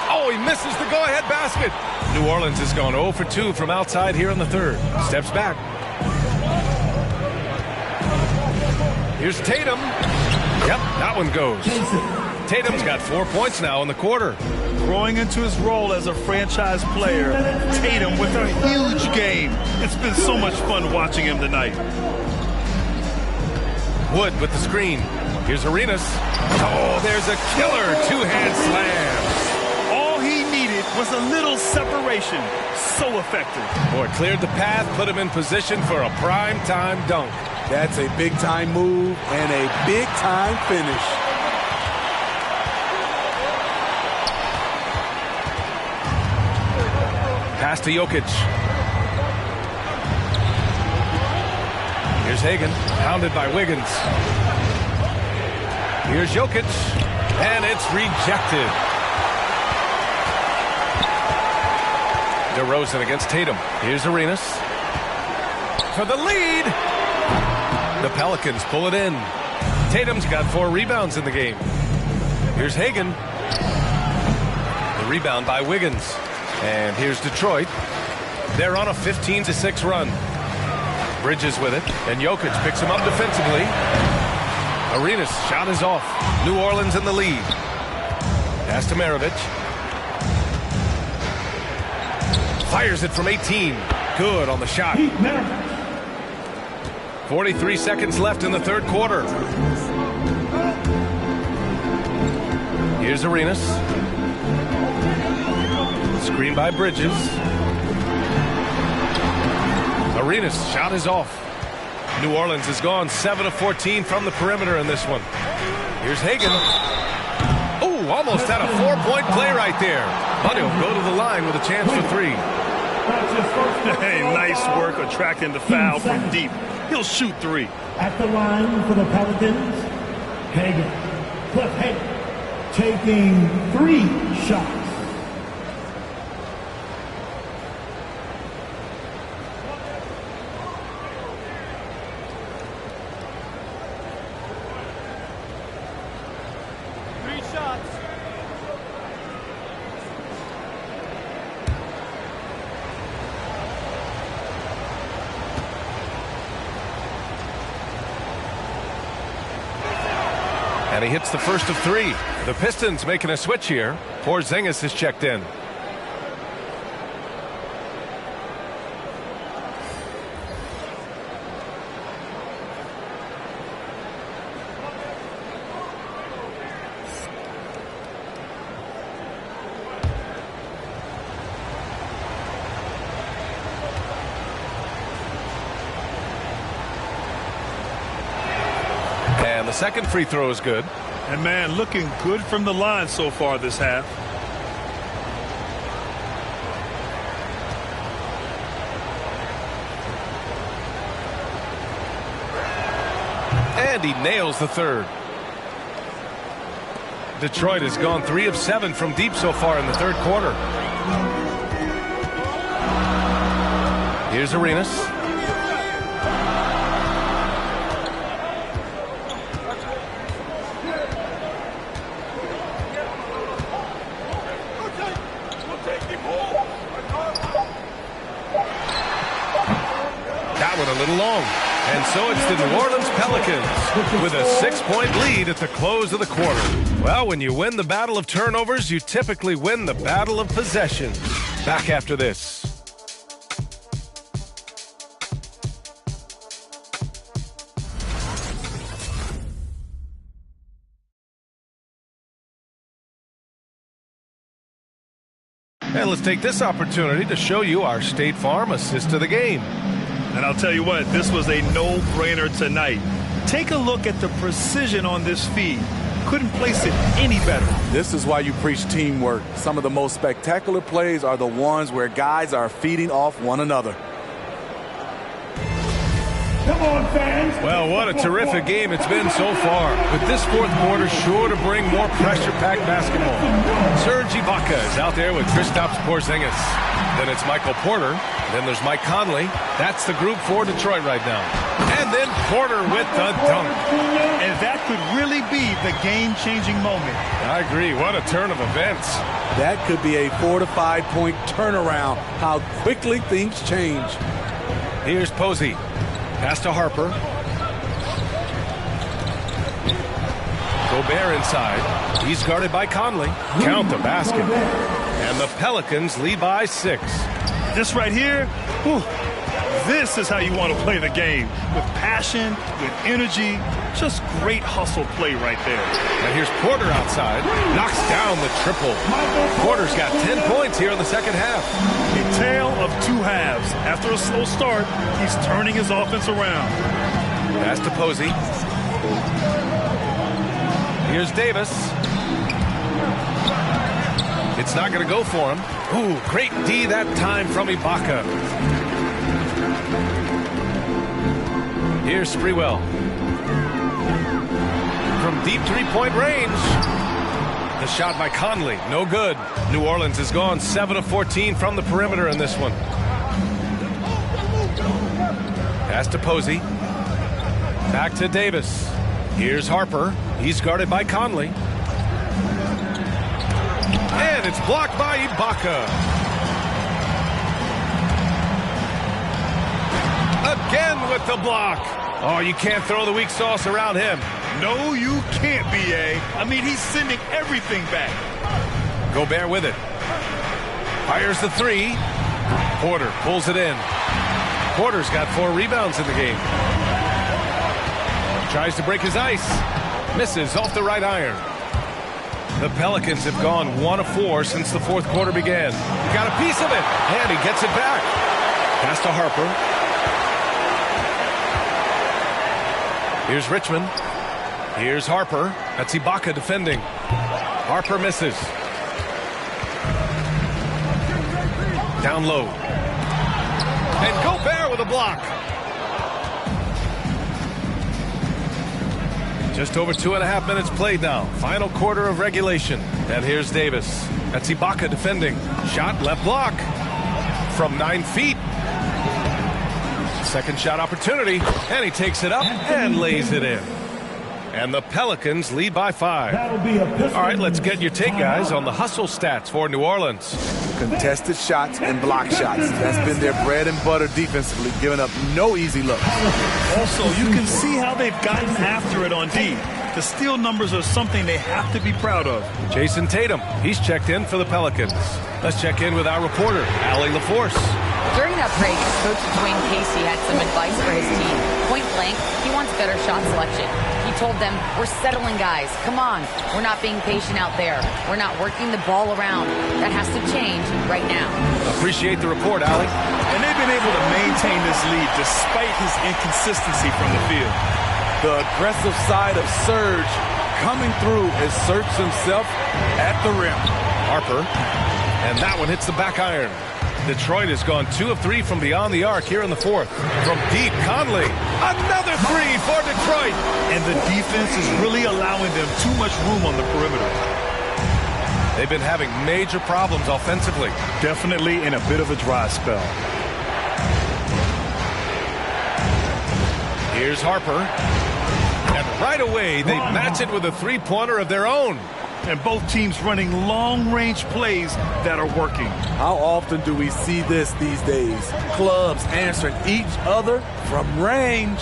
Oh, he misses the go-ahead basket. New Orleans has gone 0 for 2 from outside here in the third. Steps back. Here's Tatum. Yep, that one goes. Tatum's got 4 points now in the quarter. Growing into his role as a franchise player, Tatum with a huge game. It's been so much fun watching him tonight. Wood with the screen. Here's Arenas. Oh, there's a killer two-hand slam. All he needed was a little separation. So effective. Boy, cleared the path, put him in position for a prime-time dunk. That's a big-time move and a big-time finish. Pass to Jokic. Here's Hagan, pounded by Wiggins. Here's Jokic, and it's rejected. DeRozan against Tatum. Here's Arenas. For the lead. The Pelicans pull it in. Tatum's got 4 rebounds in the game. Here's Hagan. The rebound by Wiggins. And here's Detroit. They're on a 15-6 run. Bridges with it, and Jokic picks him up defensively. Arenas' shot is off. New Orleans in the lead. Pass to Maravich. Fires it from 18. Good on the shot. 43 seconds left in the third quarter. Here's Arenas. Screen by Bridges. Arenas' shot is off. New Orleans has gone 7 of 14 from the perimeter in this one. Here's Hagan. Oh, almost had a 4-point play right there. But he'll go to the line with a chance for 3. That's his first. Hey, nice work attracting the foul from deep. He'll shoot 3. At the line for the Pelicans, Hagan. Cliff Hagan taking 3 shots. And he hits the first of 3. The Pistons making a switch here. Porzingis is checked in. And the second free throw is good. And man, looking good from the line so far this half. And he nails the third. Detroit has gone 3 of 7 from deep so far in the third quarter. Here's Arenas. A little long. And so it's the New Orleans Pelicans with a 6-point lead at the close of the quarter. Well, when you win the battle of turnovers, you typically win the battle of possession. Back after this. And let's take this opportunity to show you our State Farm assist of the game. And I'll tell you what, this was a no-brainer tonight. Take a look at the precision on this feed. Couldn't place it any better. This is why you preach teamwork. Some of the most spectacular plays are the ones where guys are feeding off one another. Come on, fans. Well, what a terrific game it's been so far. With this fourth quarter sure to bring more pressure-packed basketball. Serge Ibaka is out there with Kristaps Porzingis. Then it's Michael Porter. Then there's Mike Conley. That's the group for Detroit right now. And then Porter with the dunk. And that could really be the game-changing moment. I agree. What a turn of events. That could be a 4 to 5 point turnaround. How quickly things change. Here's Posey. Pass to Harper. Gobert inside. He's guarded by Conley. Count the basket. And the Pelicans lead by 6. This right here, whew, this is how you want to play the game. With passion, with energy, just great hustle play right there. And here's Porter outside. Knocks down the triple. Porter's got 10 points here in the second half. A tale of 2 halves. After a slow start, he's turning his offense around. Pass to Posey. Here's Davis. It's not going to go for him. Ooh, great D that time from Ibaka. Here's Sprewell. From deep three-point range. The shot by Conley, no good. New Orleans has gone 7 of 14 from the perimeter in this one. Pass to Posey. Back to Davis. Here's Harper. He's guarded by Conley. And it's blocked by Ibaka. Again with the block. Oh, you can't throw the weak sauce around him. No, you can't, B.A. I mean, he's sending everything back. Gobert with it. Fires the 3. Porter pulls it in. Porter's got 4 rebounds in the game. Tries to break his ice. Misses off the right iron. The Pelicans have gone 1 of 4 since the fourth quarter began. Got a piece of it, and he gets it back. Pass to Harper. Here's Richmond. Here's Harper. That's Ibaka defending. Harper misses. Down low. And Gobert with a block. Just over 2.5 minutes played now. Final quarter of regulation. And here's Davis. That's Ibaka defending. Shot, left block. From 9 feet. Second shot opportunity. And he takes it up and lays it in. And the Pelicans lead by 5. All right, let's get your take, guys, on the hustle stats for New Orleans. Contested shots and block shots. That's been their bread and butter defensively, giving up no easy looks. Also, you can see how they've gotten after it on D. The steal numbers are something they have to be proud of. Jason Tatum, he's checked in for the Pelicans. Let's check in with our reporter, Allie LaForce. During that break, Coach Dwayne Casey had some advice for his team. Point blank, he wants better shot selection. He told them, we're settling, guys. Come on. We're not being patient out there. We're not working the ball around. That has to change right now. Appreciate the report, Allie. And they've been able to maintain this lead despite his inconsistency from the field. The aggressive side of Serge coming through asserts himself at the rim. Harper, and that one hits the back iron. Detroit has gone 2 of 3 from beyond the arc here in the 4th. From deep, Conley. Another 3 for Detroit. And the defense is really allowing them too much room on the perimeter. They've been having major problems offensively. Definitely in a bit of a dry spell. Here's Harper. And right away, they match it with a three-pointer of their own. And both teams running long-range plays that are working. How often do we see this these days? Clubs answering each other from range.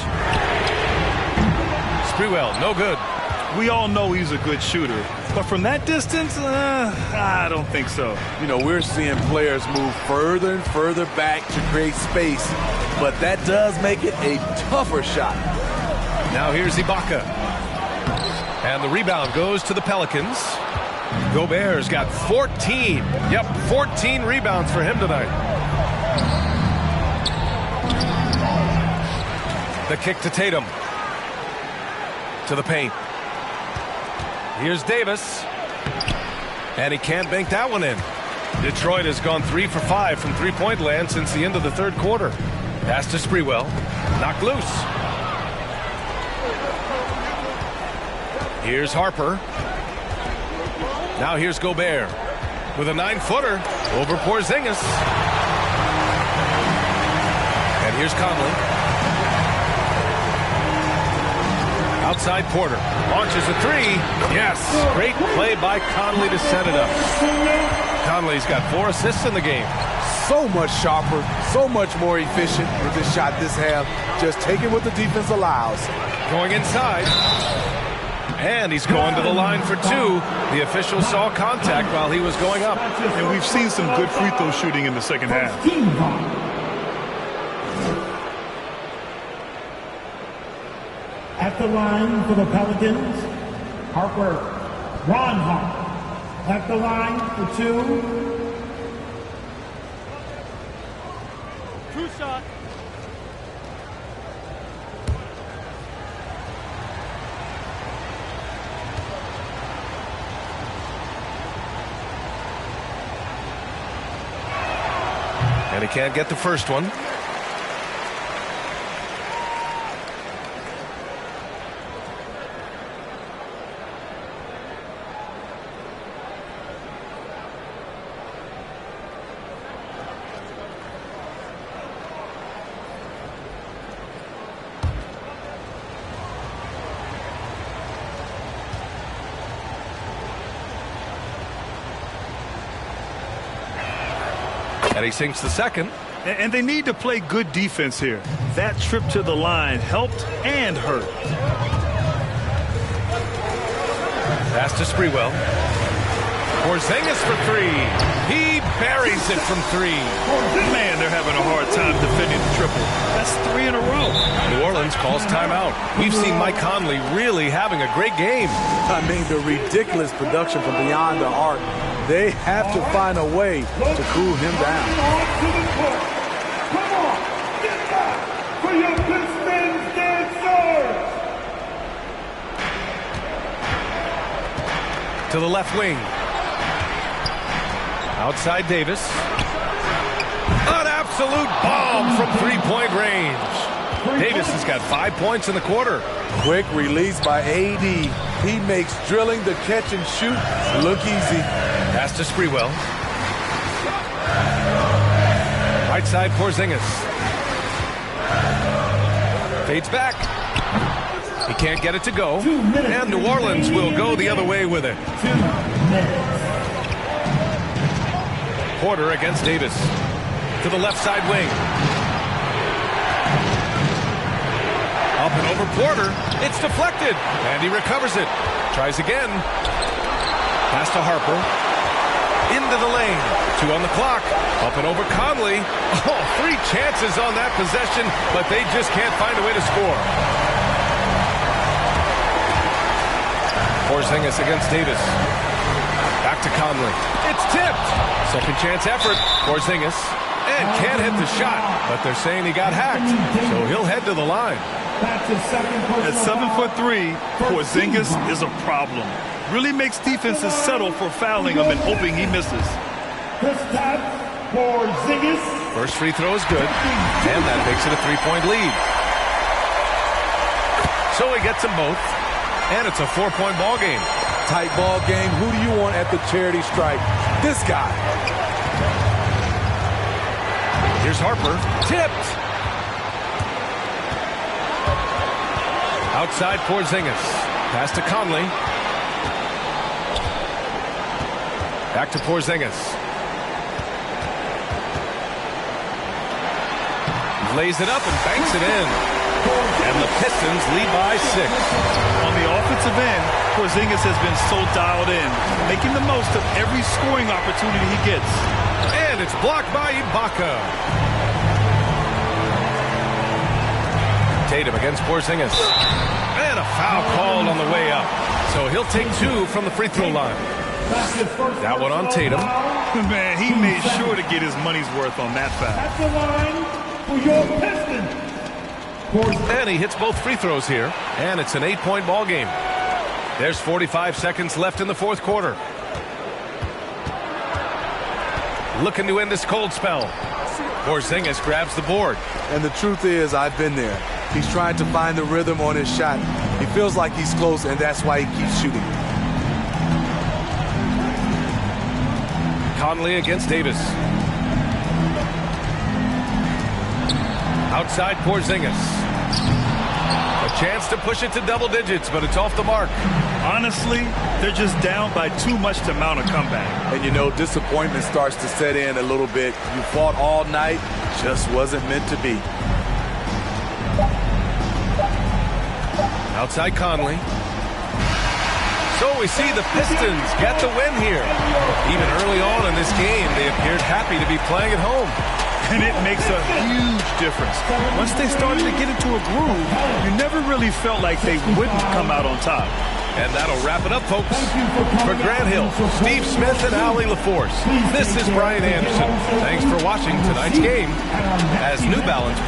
Sprewell, no good. We all know he's a good shooter. But from that distance, I don't think so. You know, we're seeing players move further and further back to create space. But that does make it a tougher shot. Now here's Ibaka. And the rebound goes to the Pelicans. Gobert's got 14. Yep, 14 rebounds for him tonight. The kick to Tatum. To the paint. Here's Davis. And he can't bank that one in. Detroit has gone 3 for 5 from three-point land since the end of the third quarter. Pass to Sprewell. Knocked loose. Here's Harper. Now here's Gobert with a 9-footer over Porzingis. And here's Conley. Outside Porter. Launches a 3. Yes. Great play by Conley to set it up. Conley's got 4 assists in the game. So much sharper, so much more efficient with this shot this half. Just taking what the defense allows. Going inside. And he's going to the line for 2. The official saw contact while he was going up. And we've seen some good free throw shooting in the second half. At the line for the Pelicans, Harper, Ron Harper. At the line for 2. True shot. And he can't get the first one. And he sinks the second. And they need to play good defense here. That trip to the line helped and hurt. Pass to Sprewell. Porzingis for 3. He buries it from 3. Man, they're having a hard time defending the triple. That's 3 in a row. New Orleans calls timeout. We've seen Mike Conley really having a great game. I mean, the ridiculous production from beyond the arc. They have to find a way to cool him down. Come on, get back for your Pistons dancers! To the left wing. Outside Davis. An absolute bomb from three-point range. Davis has got 5 points in the quarter. Quick release by AD. He makes drilling the catch and shoot look easy. Pass to Sprewell. Right side, Porzingis. Fades back. He can't get it to go. And New Orleans will go the other way with it. Porter against Davis. To the left side wing. Up and over Porter. It's deflected. And he recovers it. Tries again. Pass to Harper. Into the lane. 2 on the clock. Up and over Conley. Oh, 3 chances on that possession, but they just can't find a way to score. Porzingis against Davis. Back to Conley. It's tipped. Second chance effort. Porzingis. And can't hit the shot, but they're saying he got hacked, so he'll head to the line. At 7'3", Porzingis is a problem. Really makes defenses settle for fouling him and hoping he misses. First free throw is good, and that makes it a 3-point lead. So he gets them both, and it's a 4-point ball game. Tight ball game. Who do you want at the charity stripe? This guy. Here's Harper. Tipped. Outside Porzingis. Pass to Conley. Back to Porzingis. Lays it up and banks it in. And the Pistons lead by 6. On the offensive end, Porzingis has been so dialed in, making the most of every scoring opportunity he gets. And it's blocked by Ibaka. Tatum against Porzingis. And a foul called on the way up. So he'll take 2 from the free throw line. That one on Tatum. Man, he made sure to get his money's worth on that foul. That's the line for your Pistons. And he hits both free throws here. And it's an 8-point ball game. There's 45 seconds left in the fourth quarter. Looking to end this cold spell. Porzingis grabs the board. And the truth is, I've been there. He's trying to find the rhythm on his shot. He feels like he's close, and that's why he keeps shooting. Conley against Davis. Outside Porzingis. A chance to push it to double digits, but it's off the mark. Honestly, they're just down by too much to mount a comeback. And you know, disappointment starts to set in a little bit. You fought all night, just wasn't meant to be. Outside Conley. So we see the Pistons get the win here. Even early on in this game, they appeared happy to be playing at home. And it makes a huge difference. Once they started to get into a groove, you never really felt like they wouldn't come out on top. And that'll wrap it up, folks. For Grant Hill, Steve Smith, and Allie LaForce, this is Brian Anderson. Thanks for watching tonight's game as New Balance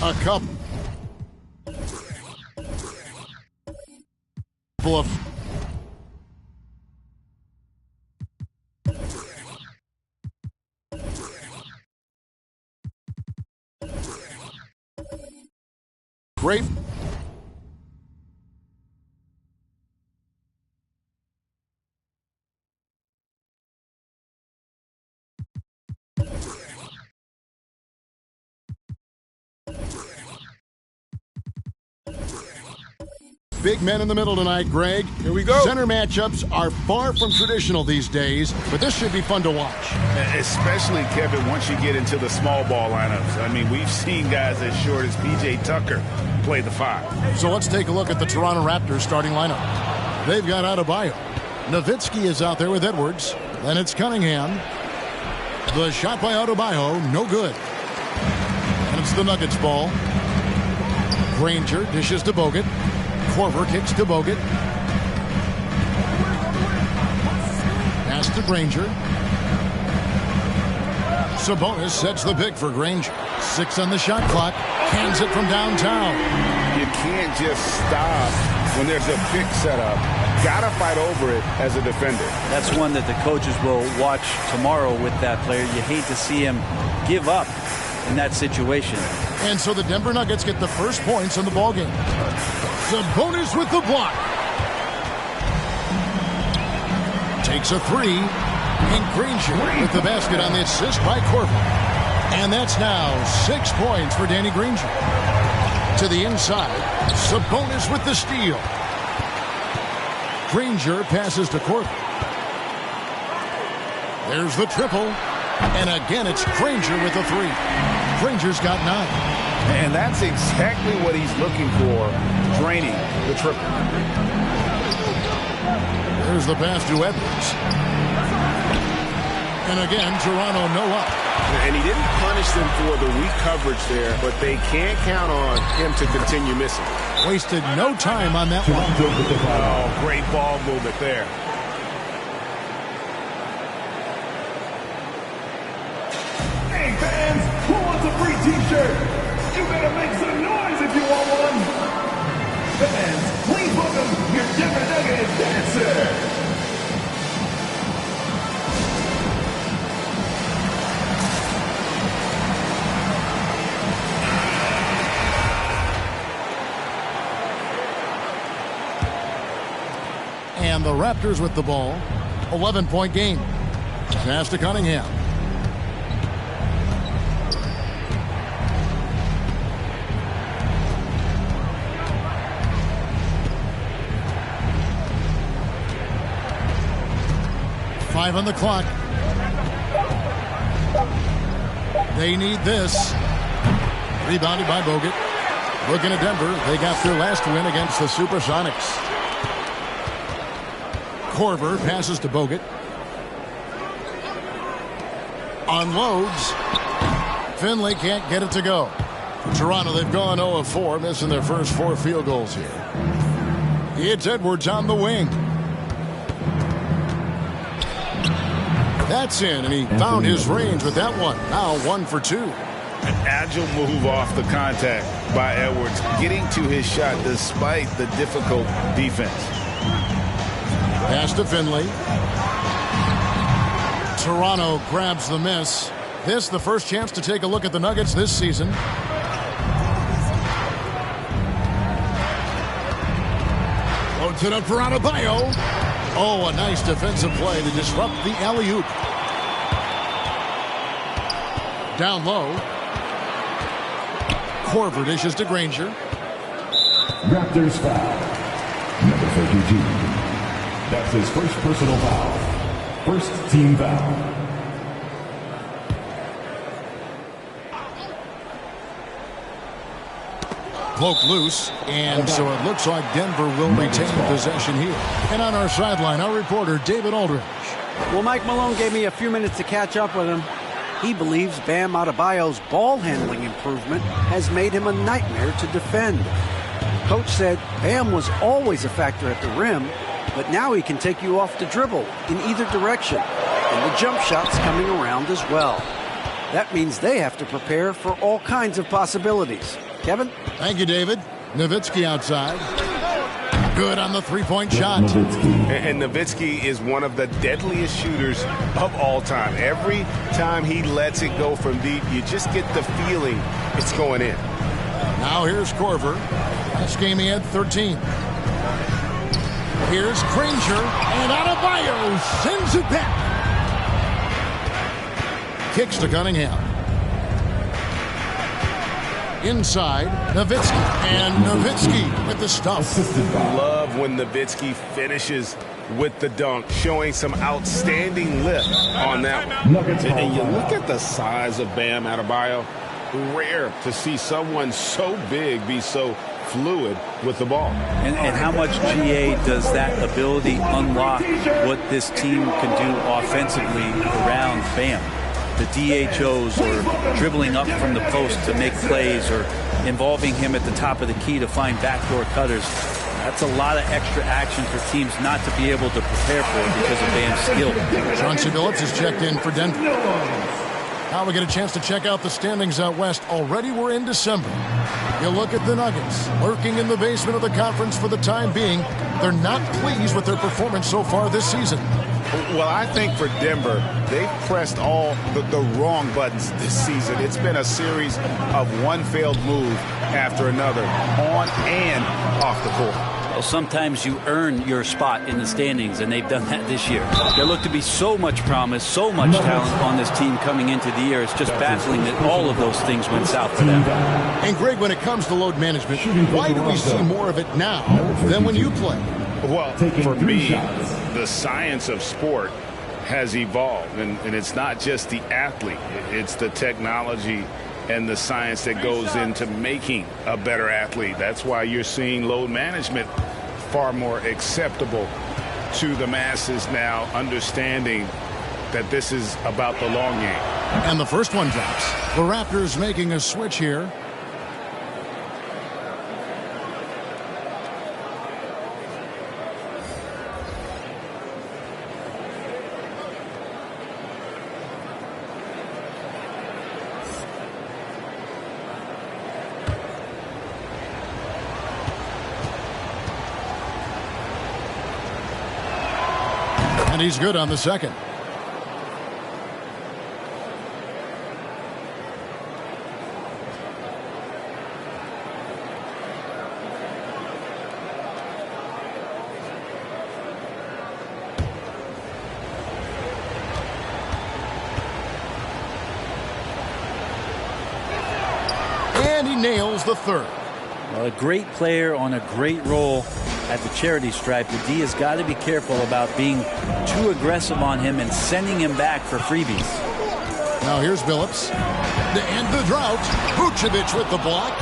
A couple of great big men in the middle tonight, Greg. Here we go. Center matchups are far from traditional these days, but this should be fun to watch. Especially, Kevin, once you get into the small ball lineups. I mean, we've seen guys as short as P.J. Tucker play the 5. So let's take a look at the Toronto Raptors starting lineup. They've got Adebayo. Nowitzki is out there with Edwards. Then it's Cunningham. The shot by Adebayo, no good. And it's the Nuggets ball. Granger dishes to Bogut. Korver kicks to Bogut. Pass to Granger. Sabonis sets the pick for Granger. 6 on the shot clock. Hands it from downtown. You can't just stop when there's a pick set up. Gotta fight over it as a defender. That's one that the coaches will watch tomorrow with that player. You hate to see him give up in that situation. And so the Denver Nuggets get the first points in the ballgame. Sabonis with the block. Takes a 3. And Granger with the basket on the assist by Korver. And that's now 6 points for Danny Granger. To the inside, Sabonis with the steal. Granger passes to Korver. There's the triple. And again, it's Granger with the 3. Granger's got 9. And that's exactly what he's looking for, draining the triple. There's the pass to Edwards. And again, Toronto no up. And he didn't punish them for the weak coverage there, but they can't count on him to continue missing. Wasted no time on that one. Oh, great ball movement there. Hey fans, who wants a free t-shirt? You better make some noise if you want one. Fans, please welcome your Denver Nuggets dancer. And the Raptors with the ball. 11-point game. Pass to Cunningham. Five on the clock. They need this. Rebounded by Bogut. Looking at Denver, they got their last win against the Supersonics. Korver passes to Bogut. Unloads. Finley can't get it to go. Toronto, they've gone 0 of 4, missing their first 4 field goals here. It's Edwards on the wing. That's in, and he found his range with that one. Now 1 for 2. An agile move off the contact by Edwards, getting to his shot despite the difficult defense. Pass to Finley. Toronto grabs the miss. This the first chance to take a look at the Nuggets this season. Loads it up for Adebayo. Oh, a nice defensive play to disrupt the alley-oop. Down low. Korver dishes to Granger. Raptors foul. Number 32. That's his first personal foul. First team foul. poked loose, and so it looks like Denver will retain possession here. And on our sideline, our reporter, David Aldridge. Well, Mike Malone gave me a few minutes to catch up with him. He believes Bam Adebayo's ball handling improvement has made him a nightmare to defend. Coach said Bam was always a factor at the rim, but now he can take you off the dribble in either direction, and the jump shot's coming around as well. That means they have to prepare for all kinds of possibilities. Kevin? Thank you, David. Nowitzki outside. Good on the three-point shot. And Nowitzki is one of the deadliest shooters of all time. Every time he lets it go from deep, you just get the feeling it's going in. Now here's Korver. Last game he had 13. Here's Granger, and Adebayo sends it back. Kicks to Cunningham. Inside, Nowitzki. And Nowitzki with the stuff. Love when Nowitzki finishes with the dunk, showing some outstanding lift on that one. And you look at the size of Bam Adebayo. Rare to see someone so big be so fluid with the ball. And how much, GA, does that ability unlock what this team can do offensively around Bam? The DHOs or dribbling up from the post to make plays or involving him at the top of the key to find backdoor cutters. That's a lot of extra action for teams not to be able to prepare for because of Bam's skill. Chauncey Billups is checked in for Denver. Now we get a chance to check out the standings out west. Already we're in December. You look at the Nuggets, lurking in the basement of the conference for the time being. They're not pleased with their performance so far this season. Well, I think for Denver, they've pressed all the wrong buttons this season. It's been a series of one failed move after another, on and off the court. Well, sometimes you earn your spot in the standings, and they've done that this year. There looked to be so much promise, so much talent on this team coming into the year. It's just baffling that all of those things went south for them. And, Greg, when it comes to load management, why do we see more of it now than when you play? Well, for me, the science of sport has evolved, and it's not just the athlete. It's the technology and the science that goes into making a better athlete. That's why you're seeing load management far more acceptable to the masses now, understanding that this is about the long game. And the first one drops. The Raptors making a switch here. And he's good on the second. And he nails the third. Well, a great player on a great role at the charity stripe. The D has got to be careful about being too aggressive on him and sending him back for freebies. Now here's Billups. To end the drought, Vucevic with the block.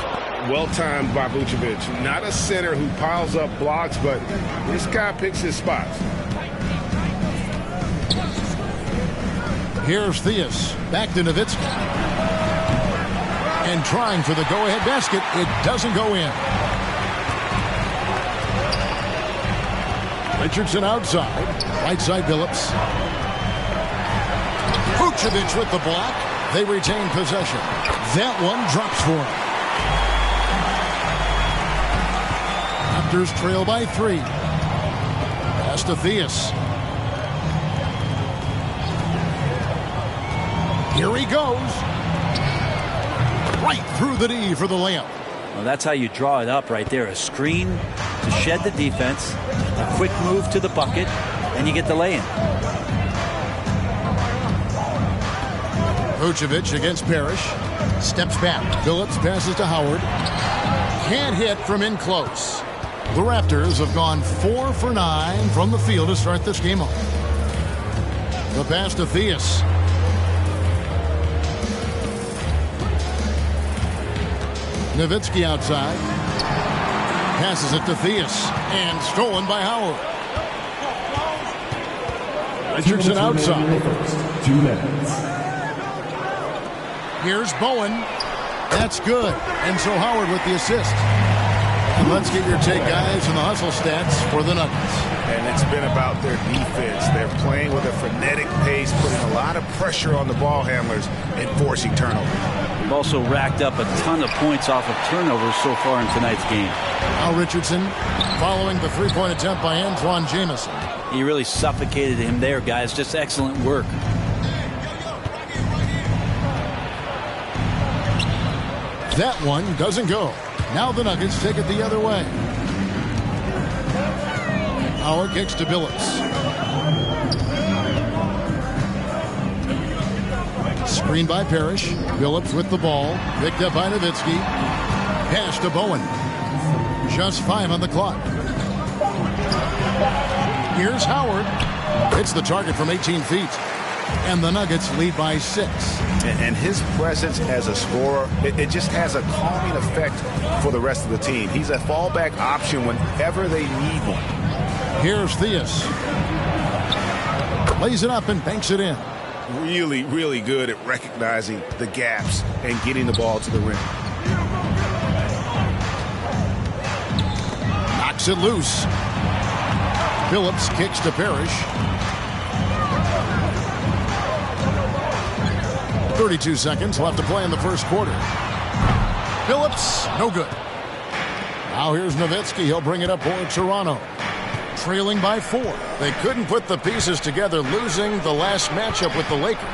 Well timed by Vucevic. Not a center who piles up blocks, but this guy picks his spots. Here's Theus. Back to Nowitzki. And trying for the go-ahead basket. It doesn't go in. Richardson outside. Right side Billups. Vucevic with the block. They retain possession. That one drops for him. Raptors trail by 3. Pass to Theus. Here he goes. Right through the D for the layup. Well, that's how you draw it up right there. A screen to shed the defense, a quick move to the bucket, and you get the lay-in. Vucevic against Parrish. Steps back. Billups passes to Howard. Can't hit from in close. The Raptors have gone 4 for 9 from the field to start this game off. The pass to Theus. Nowitzki outside. Passes it to Theus. And stolen by Howard. Richardson outside. 2 minutes. Here's Bowen. That's good. And so Howard with the assist. And let's get your take, guys, on the hustle stats for the Nuggets. And it's been about their defense. They're playing with a frenetic pace, putting a lot of pressure on the ball handlers and forcing turnovers. We've also racked up a ton of points off of turnovers so far in tonight's game. Al Richardson following the three-point attempt by Antoine Jamison. He really suffocated him there, guys. Just excellent work. That one doesn't go. Now the Nuggets take it the other way. Howard kicks to Billups. Screen by Parrish. Billups with the ball. Picked up by Nowitzki. Pass to Bowen. Just 5 on the clock. Here's Howard. It's the target from 18 feet. And the Nuggets lead by 6. And his presence as a scorer, it just has a calming effect for the rest of the team. He's a fallback option whenever they need one. Here's Theus. Lays it up and banks it in. Really, really good at recognizing the gaps and getting the ball to the rim. Knocks it loose. Billups kicks to Parrish. 32 seconds left to play in the first quarter. Billups, no good. Now here's Nowitzki. He'll bring it up for Toronto. Trailing by 4. They couldn't put the pieces together, losing the last matchup with the Lakers.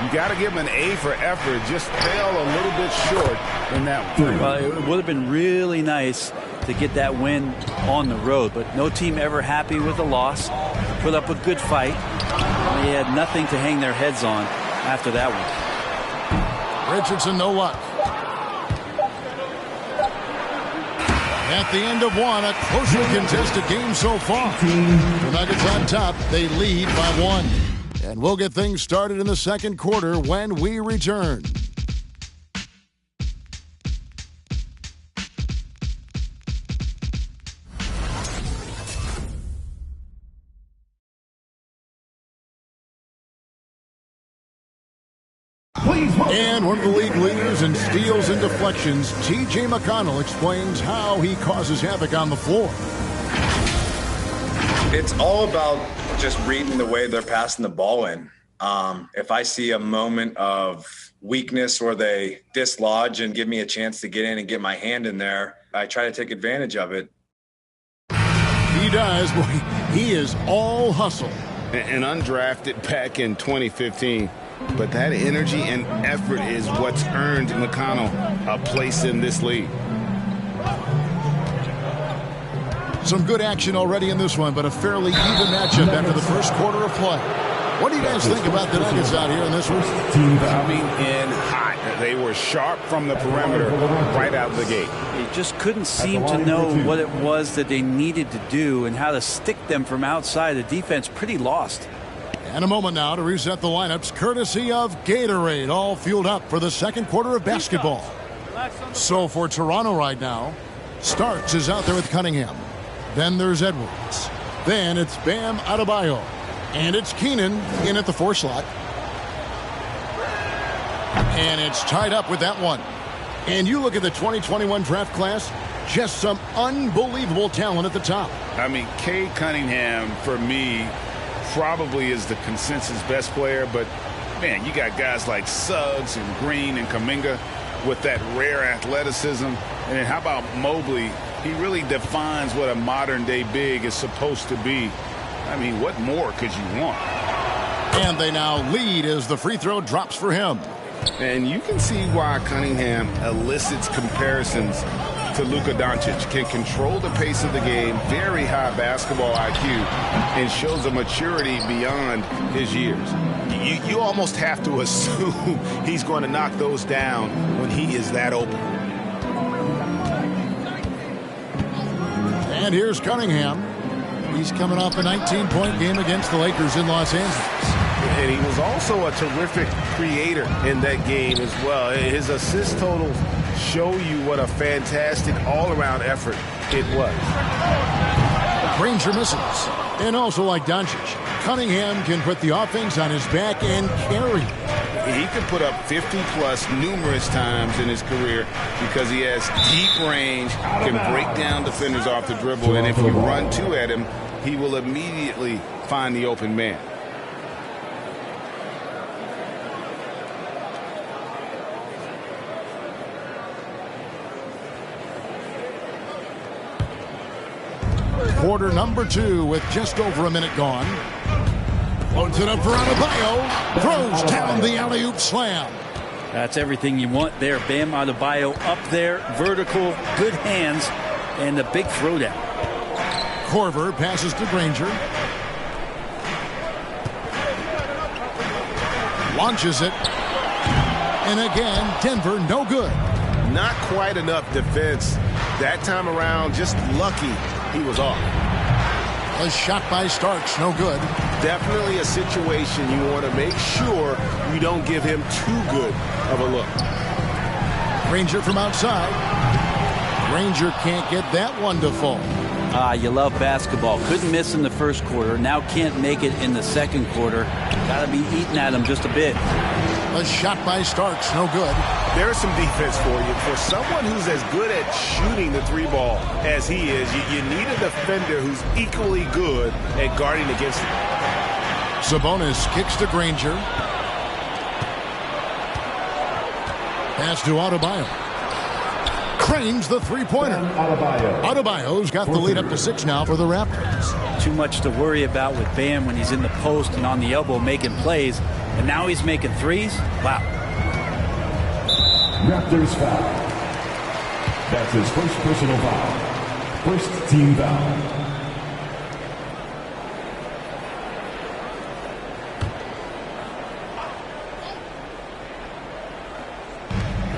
You got to give them an A for effort. Just fell a little bit short in that one. It would have been really nice to get that win on the road, but no team ever happy with a loss. Put up a good fight. They had nothing to hang their heads on after that one. Richardson, no luck. At the end of one, a closely contested game so far. The Nuggets on top. They lead by 1. And we'll get things started in the second quarter when we return. And one of the league leaders in steals and deflections, T.J. McConnell, explains how he causes havoc on the floor. It's all about just reading the way they're passing the ball in. If I see a moment of weakness or they dislodge and give me a chance to get in and get my hand in there, I try to take advantage of it. He does. Boy, he is all hustle. And undrafted back in 2015. But that energy and effort is what's earned McConnell a place in this league. Some good action already in this one, but a fairly even matchup after the first quarter of play. What do you guys think about the Nuggets out here in this one? Coming in hot. They were sharp from the perimeter right out of the gate. They just couldn't seem to know what it was that they needed to do and how to stick them from outside. The defense pretty lost. And a moment now to reset the lineups, courtesy of Gatorade, all fueled up for the second quarter of basketball. So for Toronto right now, Starks is out there with Cunningham. Then there's Edwards. Then it's Bam Adebayo. And it's Keenan in at the 4 slot. And it's tied up with that one. And you look at the 2021 draft class, just some unbelievable talent at the top. I mean, Cade Cunningham, for me, probably is the consensus best player, but man, you got guys like Suggs and Green and Kuminga with that rare athleticism. And then how about Mobley? He really defines what a modern day big is supposed to be. I mean, what more could you want? And they now lead as the free throw drops for him. And you can see why Cunningham elicits comparisons to Luka Doncic. Can control the pace of the game, very high basketball IQ, and shows a maturity beyond his years. You almost have to assume he's going to knock those down when he is that open. And here's Cunningham. He's coming off a 19-point game against the Lakers in Los Angeles. And he was also a terrific creator in that game as well. His assist totals show you what a fantastic all-around effort it was. Granger misses. And also like Doncic, Cunningham can put the offense on his back and carry. He can put up 50-plus numerous times in his career because he has deep range, can break down defenders off the dribble, and if you run two at him, he will immediately find the open man. Quarter number 2 with just over a minute gone. Loads it up for Adebayo. Throws down the alley-oop slam. That's everything you want there. Bam Adebayo up there, vertical, good hands, and the big throwdown. Korver passes to Granger. Launches it. And again, Denver no good. Not quite enough defense. That time around, just lucky he was off. A shot by Starks, no good. Definitely a situation you want to make sure you don't give him too good of a look. Granger from outside. Granger can't get that one to fall. You love basketball. Couldn't miss in the first quarter. Now can't make it in the second quarter. Got to be eating at him just a bit. A shot by Starks, no good. There's some defense for you. For someone who's as good at shooting the three ball as he is, you need a defender who's equally good at guarding against him. Sabonis kicks to Granger. Pass to Adebayo. Cranes the three-pointer. Adebayo's got the lead up to 6 now for the Raptors. Too much to worry about with Bam when he's in the post and on the elbow making plays. And now he's making threes? Wow. Raptors foul. That's his first personal foul. First team foul.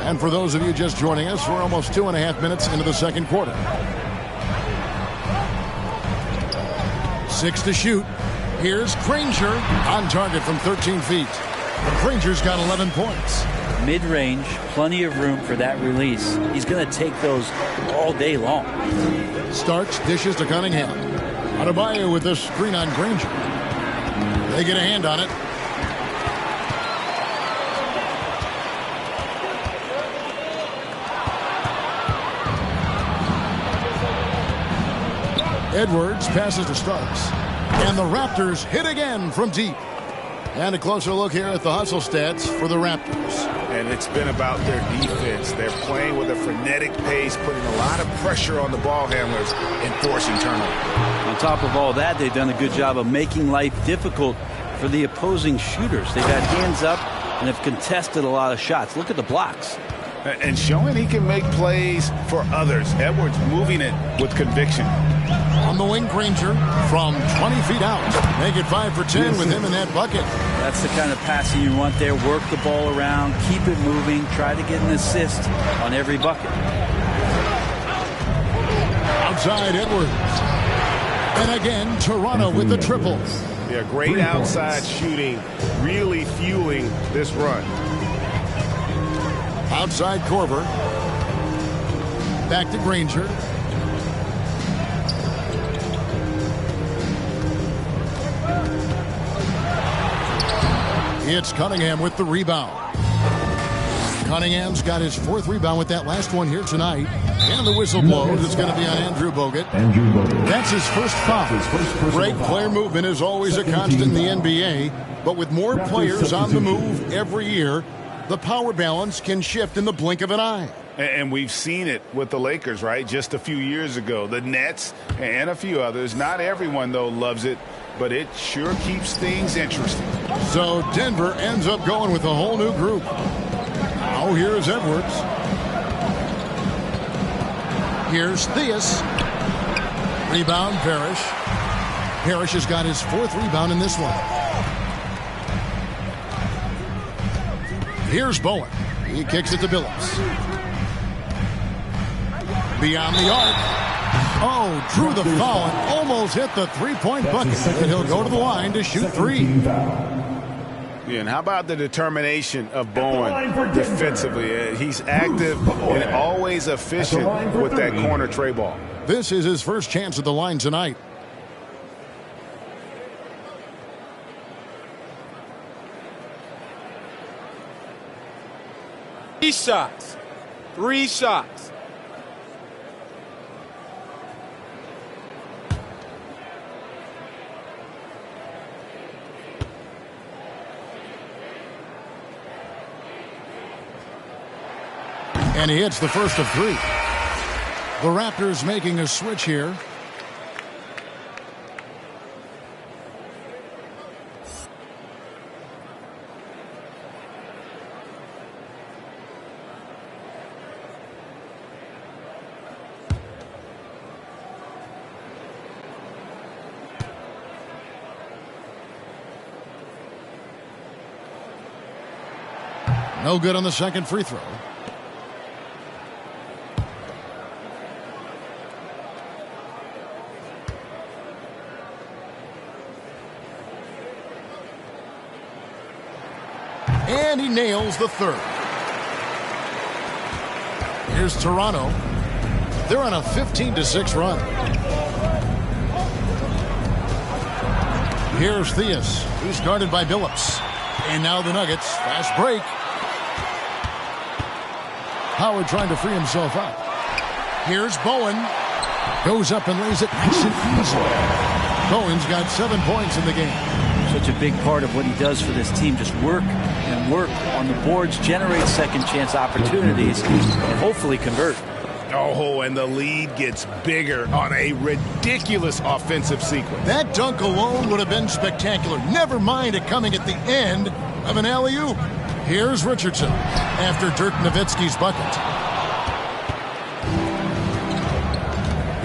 And for those of you just joining us, we're almost 2.5 minutes into the second quarter. 6 to shoot. Here's Granger on target from 13 feet. Granger's got 11 points. Mid-range, plenty of room for that release. He's going to take those all day long. Starks dishes to Cunningham. Adebayo with the screen on Granger. They get a hand on it. Edwards passes to Starks. And the Raptors hit again from deep. And a closer look here at the hustle stats for the Raptors. And it's been about their defense. They're playing with a frenetic pace, putting a lot of pressure on the ball handlers and forcing turnovers. On top of all that, they've done a good job of making life difficult for the opposing shooters. They've had hands up and have contested a lot of shots. Look at the blocks. And showing he can make plays for others. Edwards moving it with conviction. On the wing, Granger from 20 feet out. Make it 5 for 10 with him in that bucket. That's the kind of passing you want there. Work the ball around, keep it moving, try to get an assist on every bucket. Outside, Edwards. And again, Toronto with the triple. Yeah, great outside shooting, really fueling this run. Outside Korver. Back to Granger. It's Cunningham with the rebound. Cunningham's got his 4th rebound with that last one here tonight. And the whistle blows. It's going to be on Andrew Bogut. That's his first foul. Great player movement is always a constant in the NBA. But with more players on the move every year, the power balance can shift in the blink of an eye. And we've seen it with the Lakers, right? Just a few years ago. The Nets and a few others. Not everyone, though, loves it. But it sure keeps things interesting. So Denver ends up going with a whole new group. Now here's Edwards. Here's Theus. Rebound, Parrish. Parrish has got his 4th rebound in this one. Here's Bowen. He kicks it to Billups. Beyond the arc. Oh, drew the foul and almost hit the three-point bucket. And he'll go to the line to shoot 3. Yeah, and how about the determination of Bowen defensively? He's active and always efficient with that corner tray ball. This is his first chance at the line tonight. Three shots. And he hits the first of 3. The Raptors making a switch here. No good on the second free throw. And he nails the third. Here's Toronto. They're on a 15-6 run. Here's Theus, who's guarded by Billups. And now the Nuggets. Fast break. Howard trying to free himself up. Here's Bowen. Goes up and lays it nice and easy. Bowen's got 7 points in the game. Such a big part of what he does for this team. Just work and work on the boards, generate second chance opportunities, and hopefully convert. Oh, and the lead gets bigger on a ridiculous offensive sequence. That dunk alone would have been spectacular. Never mind it coming at the end of an alley-oop. Here's Richardson after Dirk Nowitzki's bucket.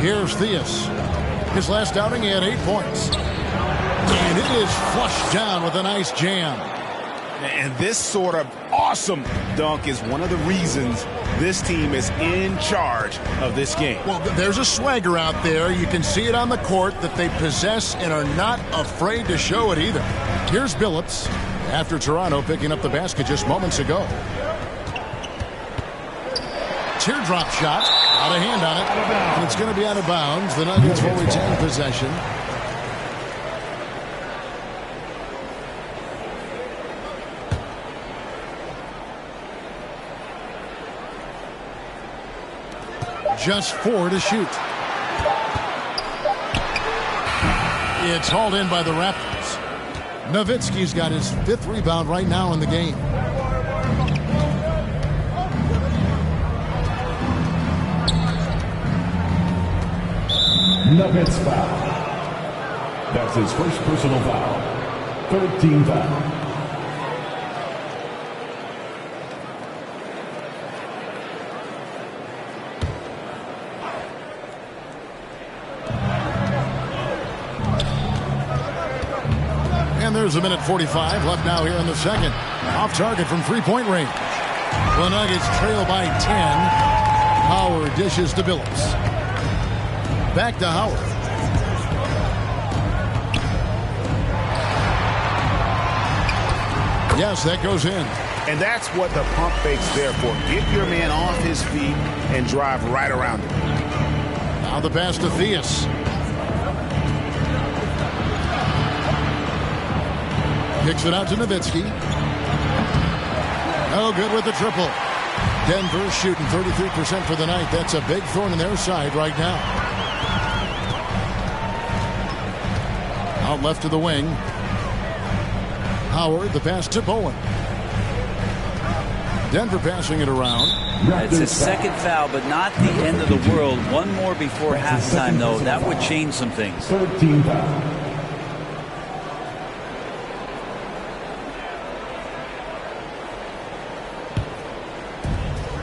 Here's Theus. His last outing, he had 8 points. And it is flushed down with a nice jam. And this sort of awesome dunk is one of the reasons this team is in charge of this game. Well, there's a swagger out there. You can see it on the court that they possess and are not afraid to show it either. Here's Billups after Toronto picking up the basket just moments ago. Teardrop shot. Out of hand on it. And it's going to be out of bounds. The Nuggets will retain possession. Just 4 to shoot. It's hauled in by the Raptors. Nowitzki's got his 5th rebound right now in the game. Nuggets foul. That's his first personal foul. 3rd team foul. And there's a minute 45 left now here in the second. Off target from 3-point range. The Nuggets trail by 10. Howard dishes to Billups. Back to Howard. Yes, that goes in. And that's what the pump fake's there for. Get your man off his feet and drive right around him. Now the pass to Theus. Kicks it out to Nowitzki. No good with the triple. Denver shooting 33% for the night. That's a big thorn in their side right now. Out left to the wing. Howard, the pass to Bowen. Denver passing it around. It's his second foul, but not the end of the world. One more before halftime, though. That would change some things. 3rd team foul.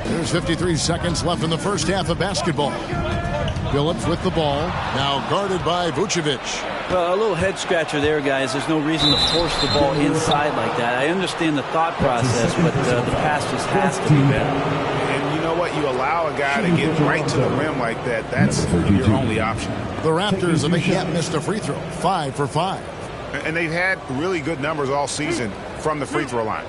There's 53 seconds left in the first half of basketball. Billups with the ball, now guarded by Vucevic. Well, a little head scratcher there, guys. There's no reason to force the ball inside like that. I understand the thought process, but the pass just has to be better. And you know what? You allow a guy to get right to the rim like that. That's your only option. The Raptors have yet missed a free throw. 5 for 5. And they've had really good numbers all season from the free throw line.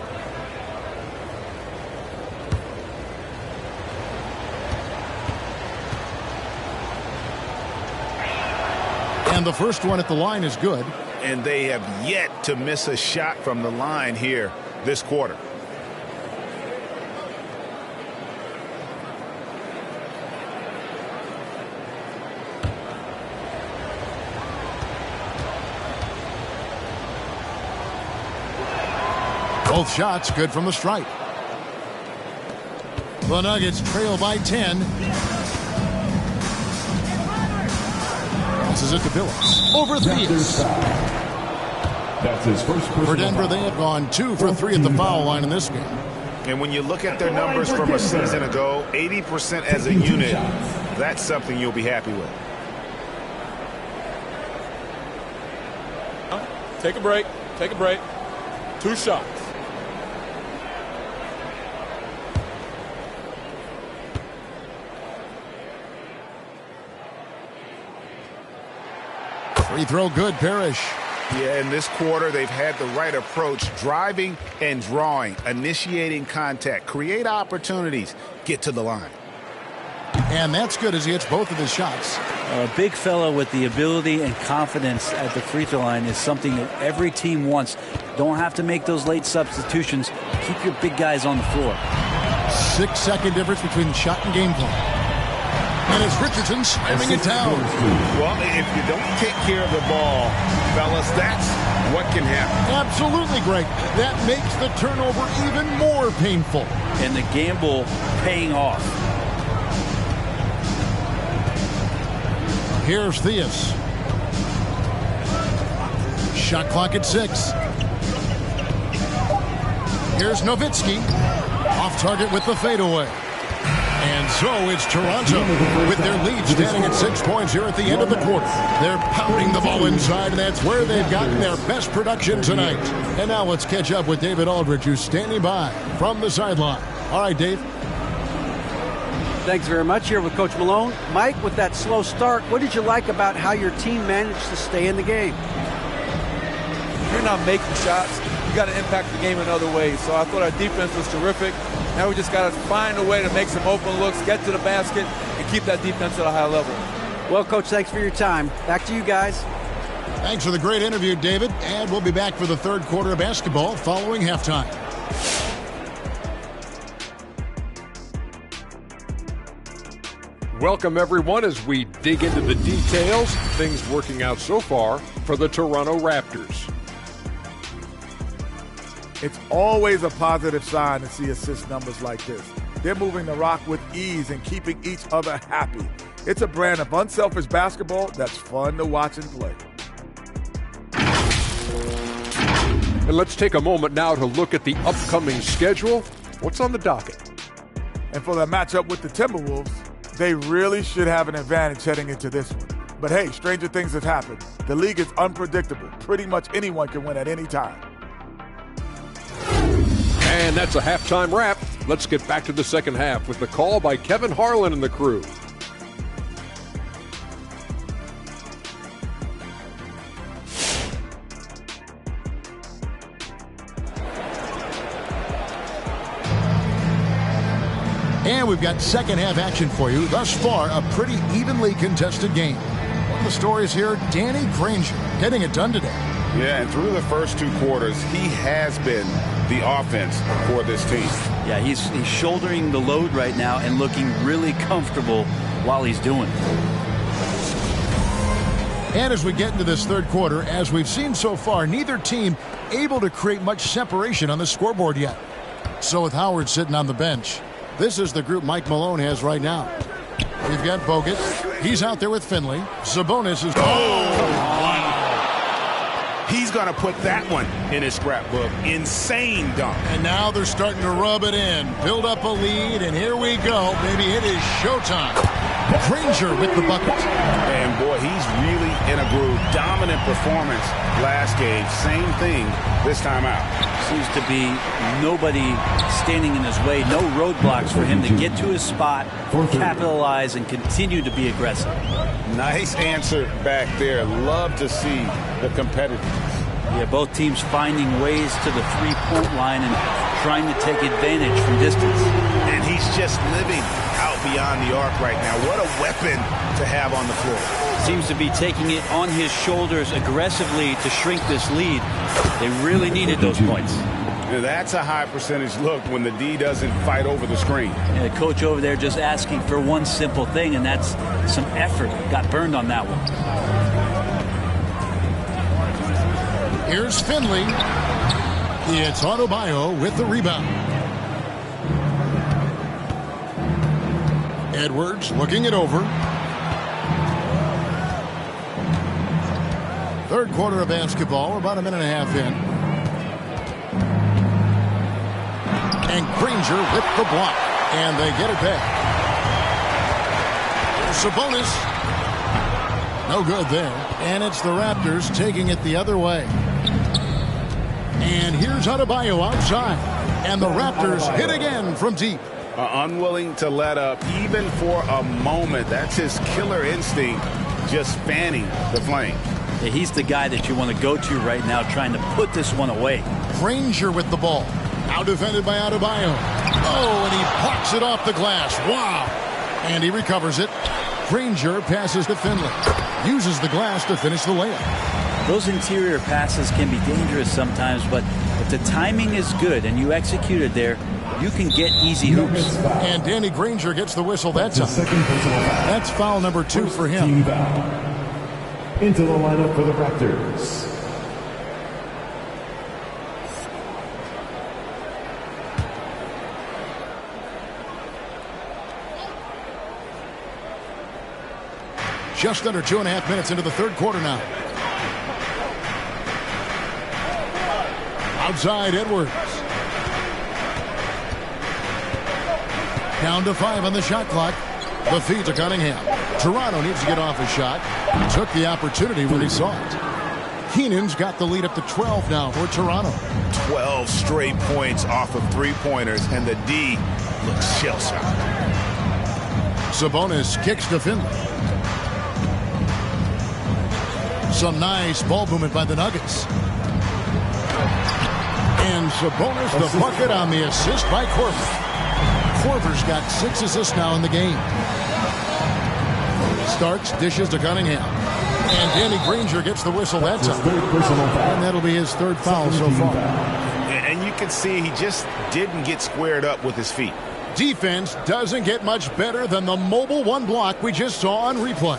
And the first one at the line is good. And they have yet to miss a shot from the line here this quarter. Both shots good from the stripe. The Nuggets trail by 10. Passes it to Phillips. Over Theus. That's his first personal For Denver, foul. they have gone 2 for 3 at the foul line in this game. And when you look at their numbers from a season ago, 80% as a unit, that's something you'll be happy with. Take a break. Take a break. 2 shots. Free throw good, Parrish. Yeah, in this quarter, they've had the right approach, driving and drawing, initiating contact, create opportunities, get to the line. And that's good as he hits both of his shots. A big fella with the ability and confidence at the free throw line is something that every team wants. Don't have to make those late substitutions. Keep your big guys on the floor. 6-second difference between the shot and game plan. And it's Richardson slamming it down. Well, if you don't take care of the ball, fellas, that's what can happen. Absolutely, Greg. That makes the turnover even more painful. And the gamble paying off. Here's Theus. Shot clock at 6. Here's Nowitzki. Off target with the fadeaway. And so it's Toronto with their lead standing at 6 points here at the end of the quarter. They're pounding the ball inside, and that's where they've gotten their best production tonight. And now let's catch up with David Aldridge, who's standing by from the sideline. All right, Dave. Thanks very much. Here with Coach Malone. Mike, with that slow start, what did you like about how your team managed to stay in the game? If you're not making shots, you got to impact the game in other ways. So I thought our defense was terrific. Now we just got to find a way to make some open looks, get to the basket, and keep that defense at a high level. Well, Coach, thanks for your time. Back to you guys. Thanks for the great interview, David. And we'll be back for the third quarter of basketball following halftime. Welcome, everyone, as we dig into the details. Things working out so far for the Toronto Raptors. It's always a positive sign to see assist numbers like this. They're moving the rock with ease and keeping each other happy. It's a brand of unselfish basketball that's fun to watch and play. And let's take a moment now to look at the upcoming schedule. What's on the docket? And for the matchup with the Timberwolves, they really should have an advantage heading into this one. But hey, stranger things have happened. The league is unpredictable. Pretty much anyone can win at any time. And that's a halftime wrap. Let's get back to the second half with the call by Kevin Harlan and the crew. And we've got second half action for you. Thus far, a pretty evenly contested game. One of the stories here, Danny Granger getting it done today. Yeah, and through the first 2 quarters, he has been the offense for this team. Yeah, he's shouldering the load right now and looking really comfortable while he's doing it. And as we get into this third quarter, as we've seen so far, neither team able to create much separation on the scoreboard yet. So with Howard sitting on the bench, this is the group Mike Malone has right now. We've got Bogut. He's out there with Finley. Sabonis is... He's going to put that one in his scrapbook. Insane dunk. And now they're starting to rub it in. Build up a lead, and here we go. Maybe it is showtime. Granger with the bucket. And boy, he's really in a groove. Dominant performance last game. Same thing this time out. Seems to be nobody standing in his way. No roadblocks for him to get to his spot, capitalize, and continue to be aggressive. Nice answer back there. Love to see the competitiveness. Yeah, both teams finding ways to the three-point line and trying to take advantage from distance. And he's just living out beyond the arc right now. What a weapon to have on the floor. Seems to be taking it on his shoulders aggressively to shrink this lead. They really needed those points. That's a high percentage look when the D doesn't fight over the screen. Yeah, the coach over there just asking for one simple thing, and that's some effort. Got burned on that one. Here's Finley. It's Adebayo with the rebound. Edwards looking it over. Third quarter of basketball. We're about a minute and a half in. And Granger with the block. And they get it back. Sabonis. No good there. And it's the Raptors taking it the other way. And here's Adebayo outside. And the Raptors hit again from deep. Unwilling to let up even for a moment. That's his killer instinct, just fanning the flame. Yeah, he's the guy that you want to go to right now, trying to put this one away. Granger with the ball. Now defended by Adebayo. Oh, and he blocks it off the glass. Wow. And he recovers it. Granger passes to Finley. Uses the glass to finish the layup. Those interior passes can be dangerous sometimes, but if the timing is good and you execute it there, you can get easy hoops. And Danny Granger gets the whistle that time. That's foul number 2 for him. Into the lineup for the Raptors. Just under 2.5 minutes into the third quarter now. Outside Edwards. Down to 5 on the shot clock. The feed to Cunningham. Toronto needs to get off a shot. Took the opportunity when he saw it. Keenan's got the lead up to 12 now for Toronto. 12 straight points off of three-pointers, and the D looks shell-shocked. Sabonis kicks to Finley. Some nice ball movement by the Nuggets. And Sabonis the bucket on the assist by Korver. Korver's got 6 assists now in the game. Starks dishes to Cunningham. And Danny Granger gets the whistle that time. And that'll be his third foul so far. And you can see he just didn't get squared up with his feet. Defense doesn't get much better than the mobile one block we just saw on replay.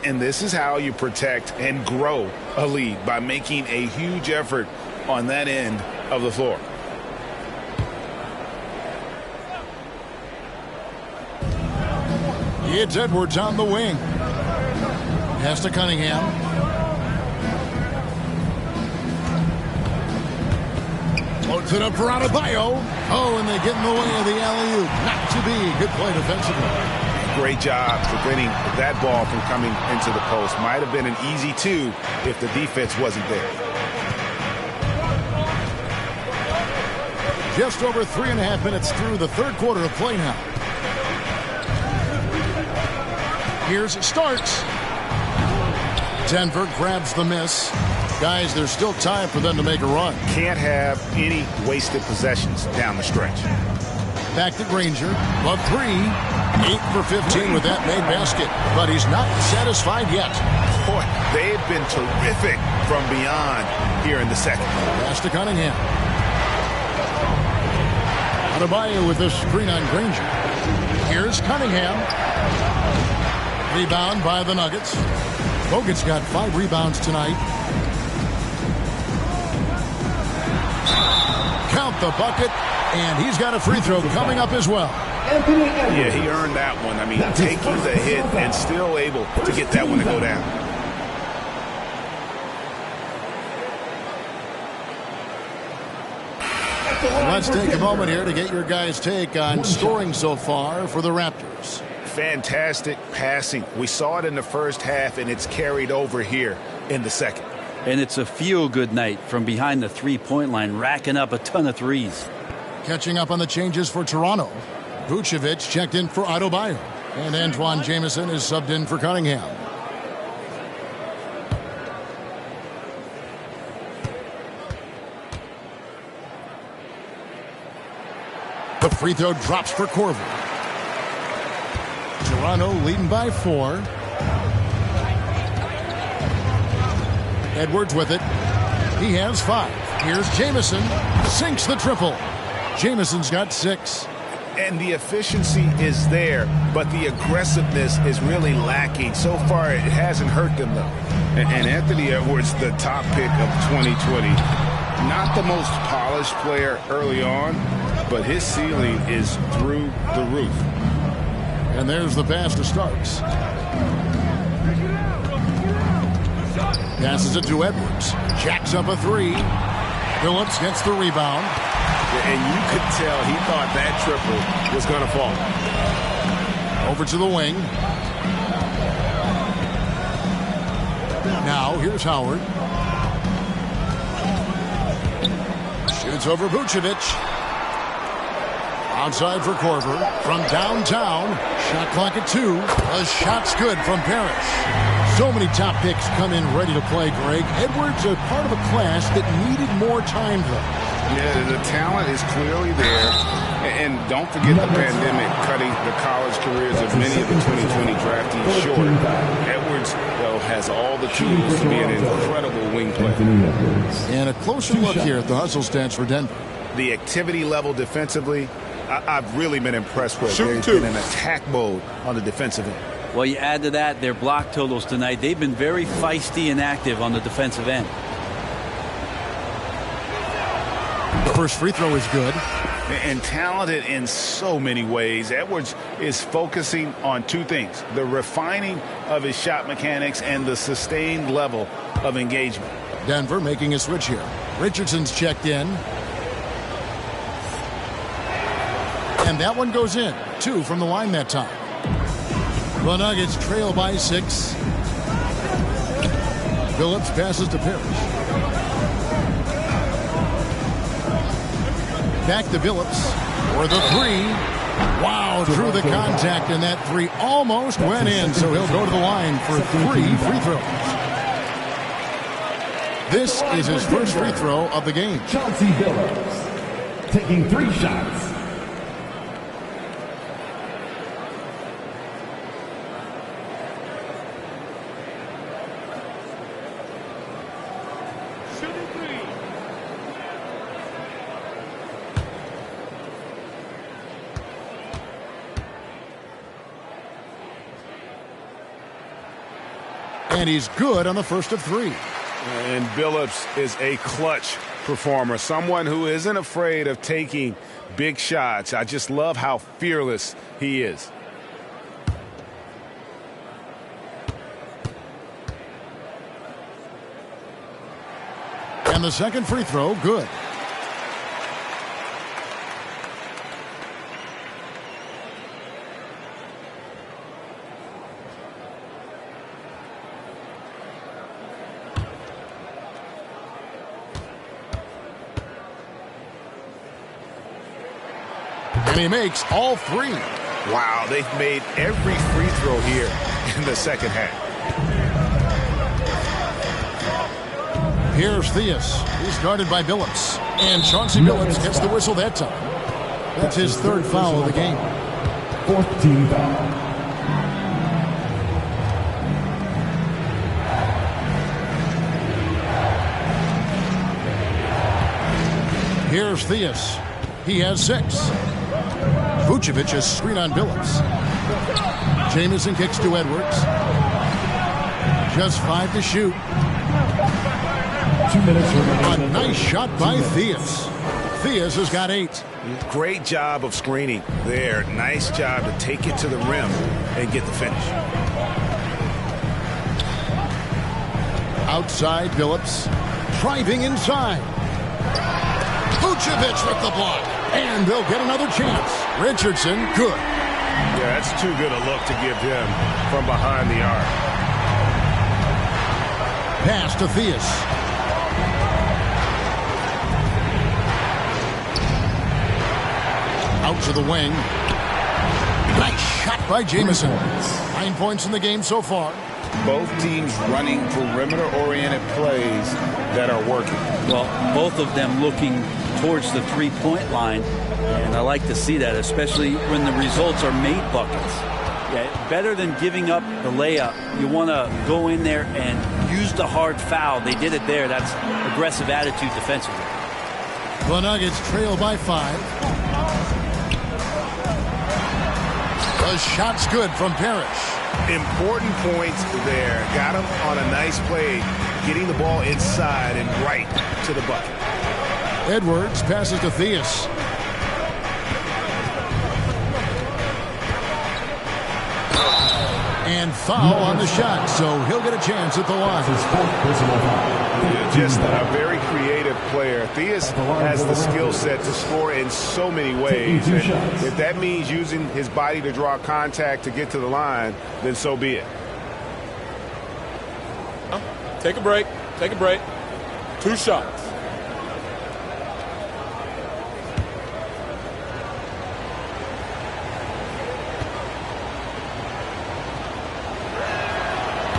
And this is how you protect and grow a lead, by making a huge effort on that end of the floor. It's Edwards on the wing. Pass to Cunningham. Floats it up for Adebayo. Oh, and they get in the way of the alley-oop. Not to be. Good play defensively. Great job preventing that ball from coming into the post. Might have been an easy 2 if the defense wasn't there. Just over 3.5 minutes through the third quarter of play now. Here's Starks. Denver grabs the miss. Guys, there's still time for them to make a run. Can't have any wasted possessions down the stretch. Back to Granger. A 3. 8 for 15 with that made basket. But he's not satisfied yet. Boy, they've been terrific from beyond here in the second. Pass to Cunningham. Adebayo with this screen on Granger. Here's Cunningham. Rebound by the Nuggets. Bogut's got 5 rebounds tonight. Count the bucket, and he's got a free throw coming up as well. Yeah, he earned that one. I mean, taking the hit and still able to get that one to go down. Let's take a moment here to get your guys' take on scoring so far for the Raptors. Fantastic passing. We saw it in the first half, and it's carried over here in the second. And it's a feel-good night from behind the three-point line, racking up a ton of threes. Catching up on the changes for Toronto. Vucevic checked in for Adebayo. And Antoine Jamison is subbed in for Cunningham. The free throw drops for Corver. Toronto leading by 4. Edwards with it. He has 5. Here's Jamison. Sinks the triple. Jamison's got 6. And the efficiency is there, but the aggressiveness is really lacking. So far, it hasn't hurt them, though. And Anthony Edwards, the top pick of 2020. Not the most polished player early on, but his ceiling is through the roof. And there's the pass to Starks. Passes it to Edwards. Jacks up a 3. Phillips gets the rebound. And you could tell he thought that triple was going to fall. Over to the wing. Now, here's Howard. Shoots over Vucevic. Outside for Corver. From downtown. Shot clock at 2. A shot's good from Parrish. So many top picks come in ready to play, Greg. Edwards a part of a class that needed more time, though. Yeah, the talent is clearly there. And don't forget the pandemic cutting the college careers of many of the 2020 draftees short. Edwards, though, has all the tools to be an incredible wing player. And a closer look here at the hustle stats for Denver. The activity level defensively, I've really been impressed with. Shoot They've been in attack mode on the defensive end. Well, you add to that their block totals tonight. They've been very feisty and active on the defensive end. The first free throw is good. And talented in so many ways. Edwards is focusing on 2 things: the refining of his shot mechanics and the sustained level of engagement. Denver making a switch here. Richardson's checked in. And that one goes in. 2 from the line that time. The Nuggets trail by 6. Phillips passes to Parrish. Back to Phillips for the 3. Wow, through the contact, and that 3 almost went in, so he'll go to the line for 3 free throws. This is his first free throw of the game. Chauncey Billups taking 3 shots. And he's good on the first of 3. And Billups is a clutch performer, someone who isn't afraid of taking big shots. I just love how fearless he is. And the second free throw, good. And he makes all 3. Wow, they've made every free throw here in the second half. Here's Theus. He's guarded by Billups. And Chauncey Billups gets the whistle that time. That's his 3rd foul of the game. 4th team foul. Here's Theus. He has 6. Vucevic is screen on Billups. Jamison kicks to Edwards. Just 5 to shoot. 2 minutes remaining. A nice shot by Theus. Theus has got 8. Great job of screening there. Nice job to take it to the rim and get the finish. Outside Billups. Driving inside. Vucevic with the block. And they'll get another chance. Richardson, good. Yeah, that's too good a look to give him from behind the arc. Pass to Theus. Out to the wing. Nice shot by Jamison. 9 points in the game so far. Both teams running perimeter-oriented plays that are working. Well, both of them looking towards the three-point line, and I like to see that, especially when the results are made buckets. Yeah, better than giving up the layup. You want to go in there and use the hard foul. They did it there. That's aggressive attitude defensively. The Nuggets trail by 5. The shot's good from Parrish. Important points there. Got him on a nice play, getting the ball inside and right to the bucket. Edwards passes to Theus. And foul on the shot, so he'll get a chance at the line. Just a very creative player. Theus has the skill set to score in so many ways. And if that means using his body to draw contact to get to the line, then so be it. Take a break. Take a break. 2 shots.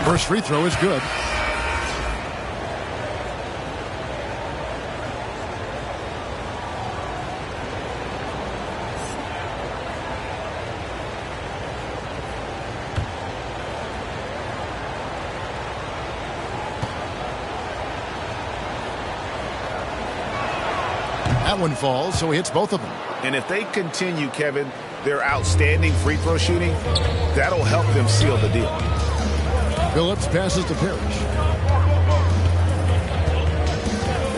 First free throw is good. That one falls, so he hits both of them. And if they continue, Kevin, their outstanding free throw shooting, that'll help them seal the deal. Billups passes to Parrish.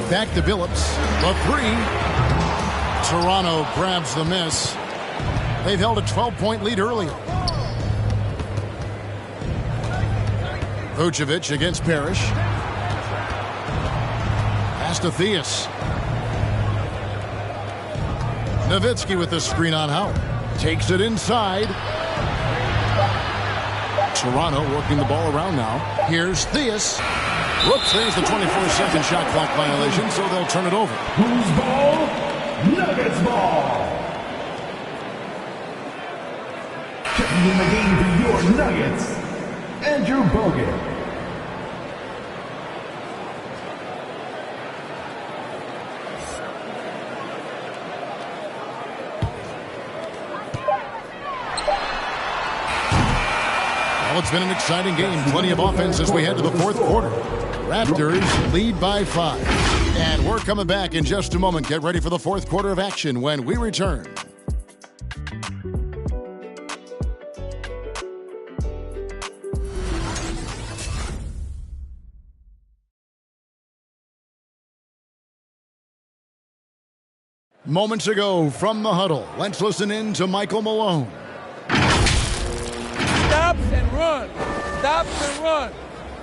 Back to Billups. The 3. Toronto grabs the miss. They've held a 12-point lead earlier. Vucevic against Parrish. Pass to Theus. Nowitzki with the screen on Howard. Takes it inside. Toronto working the ball around now. Here's Theus. Whoops, there's the 24-second shot clock violation, so they'll turn it over. Whose ball? Nuggets ball. Checking in the game for your Nuggets, Andrew Bogut. Well, it's been an exciting game. Plenty of offense as we head to the fourth quarter. Raptors lead by 5. And we're coming back in just a moment. Get ready for the fourth quarter of action when we return. Moments ago from the huddle, let's listen in to Michael Malone. Stops and run. Stops and run.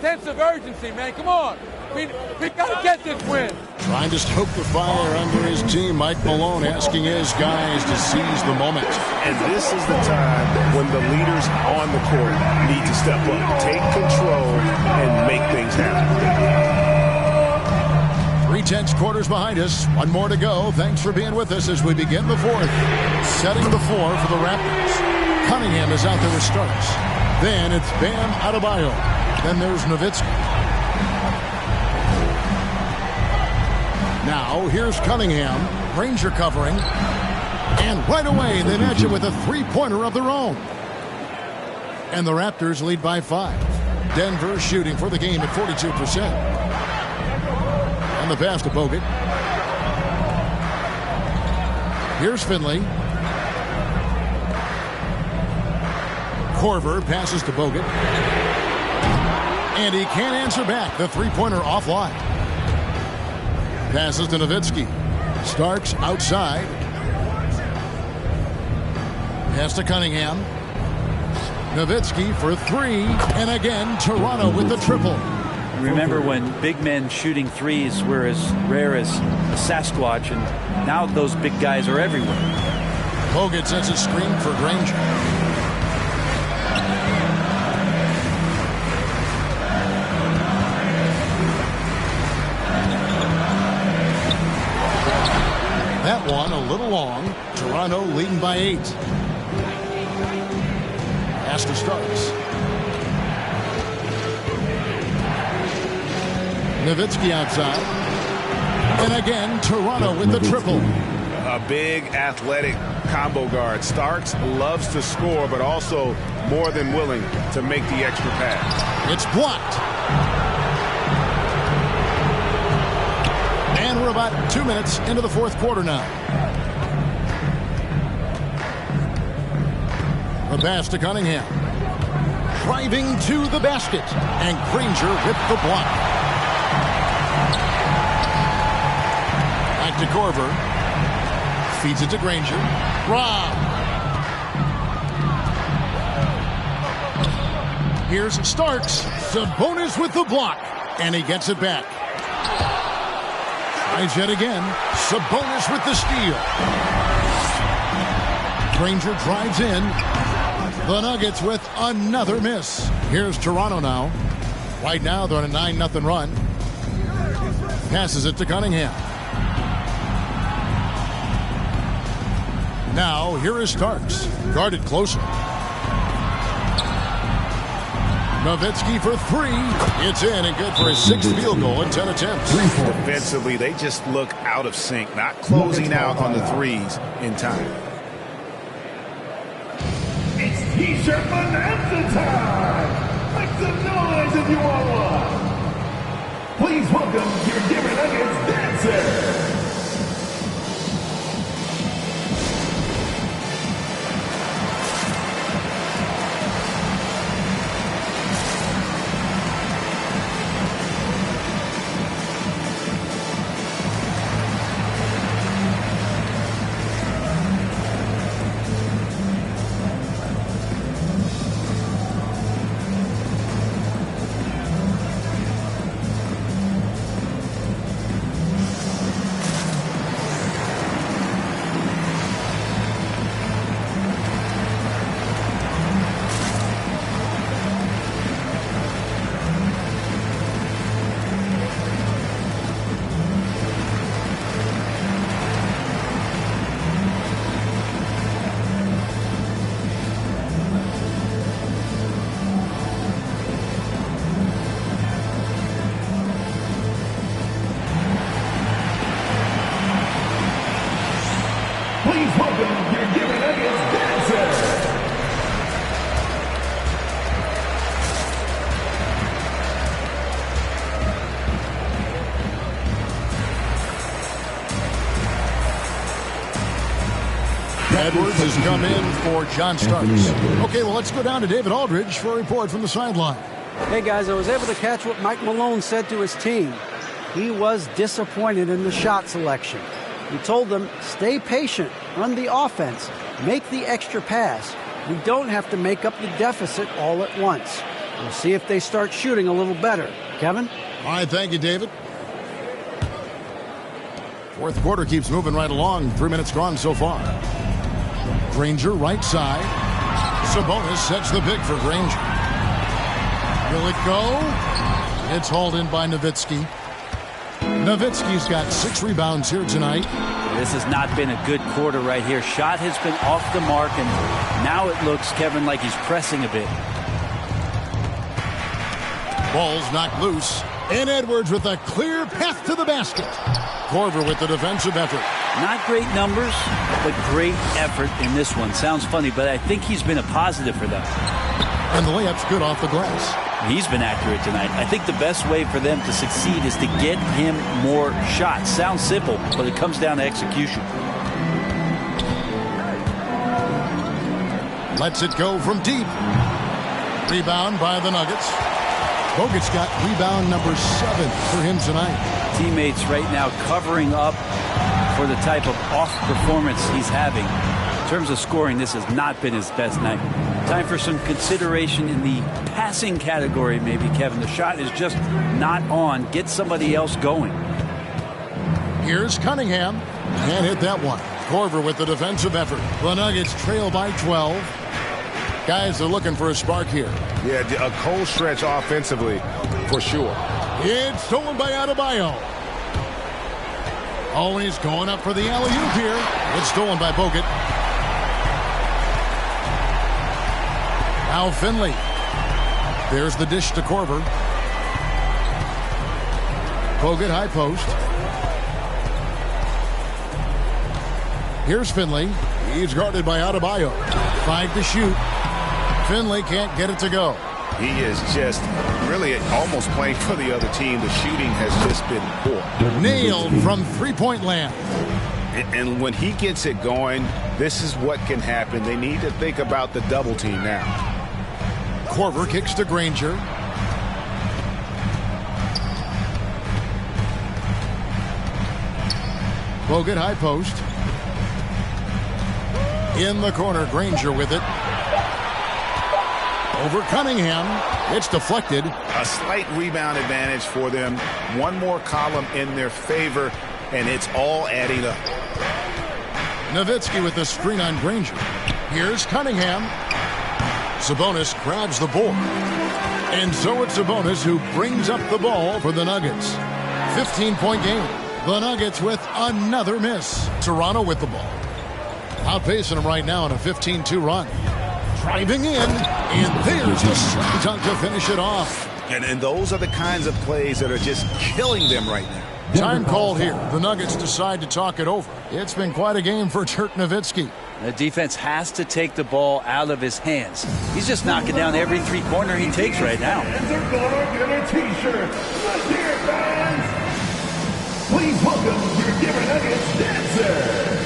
Sense of urgency, man. Come on. We got to get this win. Trying to stoke the fire under his team, Mike Malone asking his guys to seize the moment. And this is the time when the leaders on the court need to step up, take control, and make things happen. 3/10 quarters behind us. One more to go. Thanks for being with us as we begin the fourth. Setting the floor for the Raptors. Cunningham is out there with Starks. Then it's Bam Adebayo. Then there's Nowitzki. Now here's Cunningham. Ranger covering. And right away they match it with a three-pointer of their own. And the Raptors lead by 5. Denver shooting for the game at 42%. On the pass to Bogut. Here's Finley. Korver passes to Bogut. And he can't answer back. The three-pointer offline. Passes to Nowitzki. Starks outside. Pass to Cunningham. Nowitzki for 3. And again, Toronto with the triple. Remember when big men shooting threes were as rare as a Sasquatch, and now those big guys are everywhere. Bogut sets a screen for Granger. That one a little long. Toronto leading by 8. Astor starts. Nowitzki outside. And again, Toronto with the triple. A big athletic combo guard. Starks loves to score, but also more than willing to make the extra pass. It's blocked. And we're about 2 minutes into the fourth quarter now. The pass to Cunningham. Driving to the basket. And Granger with the block. Back to Korver. Feeds it to Granger. Rob. Here's Starks. Sabonis with the block. And he gets it back. Tries yet again. Sabonis with the steal. Granger drives in. The Nuggets with another miss. Here's Toronto now. Right now they're on a 9-0 run. Passes it to Cunningham. Now here is Starks. Guarded closer. Nowitzki for three. It's in and good for his 6th field goal in 10 attempts. Defensively, they just look out of sync, not closing out on the threes in time. It's T-shirt bonanza time! Make some noise if you want one! Please welcome your Denver Nuggets dancer! Edwards has come in for John Starks. Okay, well, let's go down to David Aldridge for a report from the sideline. Hey, guys, I was able to catch what Mike Malone said to his team. He was disappointed in the shot selection. He told them, stay patient, run the offense, make the extra pass. We don't have to make up the deficit all at once. We'll see if they start shooting a little better. Kevin? All right, thank you, David. Fourth quarter keeps moving right along. 3 minutes gone so far. Granger, right side. Sabonis sets the pick for Granger. Will it go? It's hauled in by Nowitzki. Nowitzki's got 6 rebounds here tonight. This has not been a good quarter right here. Shot has been off the mark, and now it looks, Kevin, like he's pressing a bit. Ball's knocked loose. And Edwards with a clear path to the basket. Korver with the defensive effort. Not great numbers, but great effort in this one. Sounds funny, but I think he's been a positive for them. And the layup's good off the glass. He's been accurate tonight. I think the best way for them to succeed is to get him more shots. Sounds simple, but it comes down to execution. Lets it go from deep. Rebound by the Nuggets. Bogut's got rebound number 7 for him tonight. Teammates right now covering up for the type of off performance he's having. In terms of scoring, this has not been his best night. Time for some consideration in the passing category, maybe, Kevin. The shot is just not on. Get somebody else going. Here's Cunningham. Can't hit that one. Korver with the defensive effort. The Nuggets trail by 12. Guys are looking for a spark here. Yeah, a cold stretch offensively, for sure. It's stolen by Adebayo. Oh, and he's going up for the alley-oop here. It's stolen by Bogut. Now Finley. There's the dish to Korver. Bogut high post. Here's Finley. He's guarded by Adebayo. 5 to shoot. Finley can't get it to go. He is just really almost playing for the other team. The shooting has just been poor. Nailed from three-point land. And when he gets it going, this is what can happen. They need to think about the double team now. Korver kicks to Granger. Bogut high post. In the corner, Granger with it. Over Cunningham. It's deflected. A slight rebound advantage for them. One more column in their favor, and it's all adding up. Nowitzki with the screen on Granger. Here's Cunningham. Sabonis grabs the board. And so it's Sabonis who brings up the ball for the Nuggets. 15-point game. The Nuggets with another miss. Toronto with the ball. Outpacing them right now in a 15-2 run. Driving in, and there's the slam dunk to finish it off. And those are the kinds of plays that are just killing them right now. Time called here. The Nuggets decide to talk it over. It's been quite a game for Dirk Nowitzki. The defense has to take the ball out of his hands. He's just knocking down every three-pointer he takes right now. Please welcome your Denver Nuggets dancer.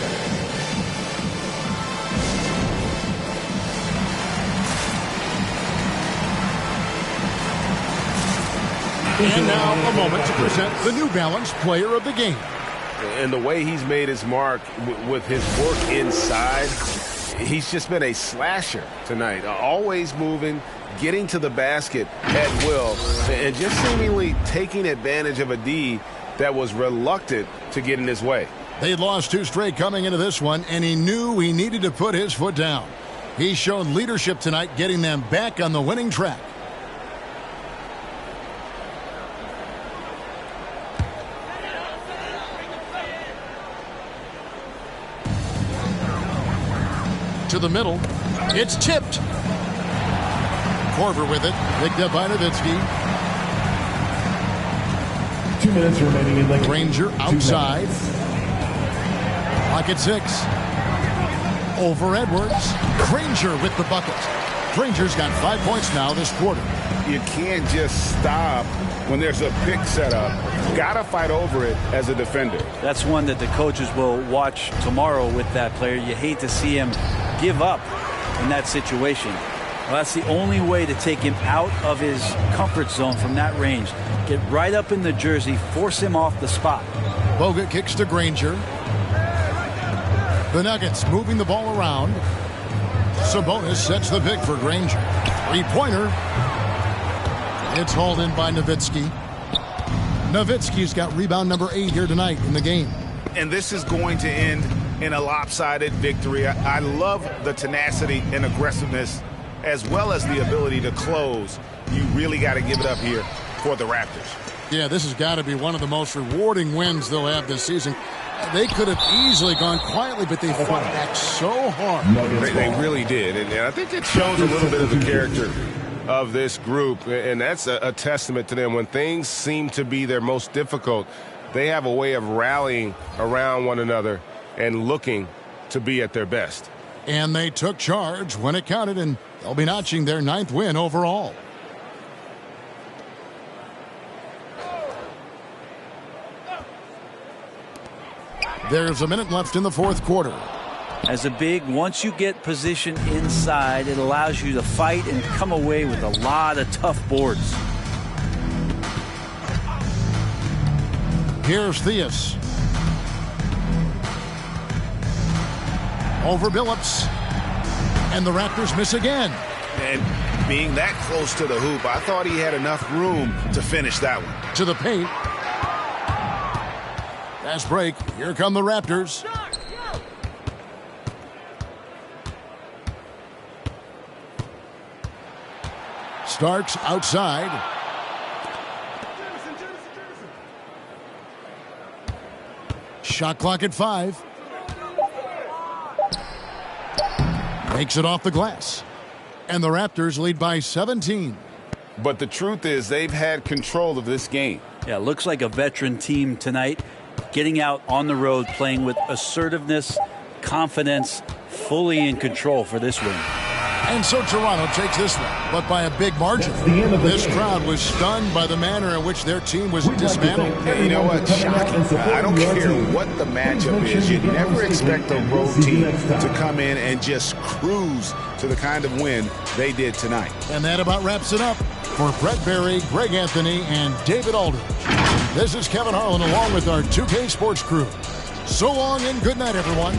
And now a moment to present the New Balance Player of the Game. And the way he's made his mark with his work inside, he's just been a slasher tonight. Always moving, getting to the basket at will, and just seemingly taking advantage of a D that was reluctant to get in his way. They'd lost 2 straight coming into this one, and he knew he needed to put his foot down. He showed leadership tonight, getting them back on the winning track. To the middle. It's tipped. Korver with it. Picked up by Nowitzki. 2 minutes remaining in the game. Granger outside. Clock at 6. Over Edwards. Granger with the bucket. Granger's got 5 points now this quarter. You can't just stop when there's a pick set up. Gotta fight over it as a defender. That's one that the coaches will watch tomorrow with that player. You hate to see him give up in that situation. Well, that's the only way to take him out of his comfort zone from that range. Get right up in the jersey, force him off the spot. Bogut kicks to Granger. The Nuggets moving the ball around. Sabonis sets the pick for Granger. 3-pointer. It's hauled in by Nowitzki. Nowitzki's got rebound number 8 here tonight in the game. And this is going to end in a lopsided victory. I love the tenacity and aggressiveness as well as the ability to close. You really got to give it up here for the Raptors. Yeah, this has got to be one of the most rewarding wins they'll have this season. They could have easily gone quietly, but they fought back so hard. They really did. And I think it shows a little bit of the character of this group, and that's a testament to them. When things seem to be their most difficult, they have a way of rallying around one another and looking to be at their best. And they took charge when it counted, and they'll be notching their 9th win overall. There's a minute left in the 4th quarter. As a big, once you get position inside, it allows you to fight and come away with a lot of tough boards. Here's Theus. Over Billups. And the Raptors miss again. And being that close to the hoop, I thought he had enough room to finish that one. To the paint. Fast break. Here come the Raptors. Starks outside. Shot clock at 5. Makes it off the glass. And the Raptors lead by 17. But the truth is they've had control of this game. Yeah, looks like a veteran team tonight. Getting out on the road, playing with assertiveness, confidence, fully in control for this win. And so Toronto takes this one, but by a big margin. This crowd was stunned by the manner in which their team was dismantled. Hey, you know what? Shocking. I don't care what the matchup is. You never expect a road team to come in and just cruise to the kind of win they did tonight. And that about wraps it up. For Brett Berry, Greg Anthony, and David Aldridge, this is Kevin Harlan along with our 2K Sports crew. So long and good night, everyone.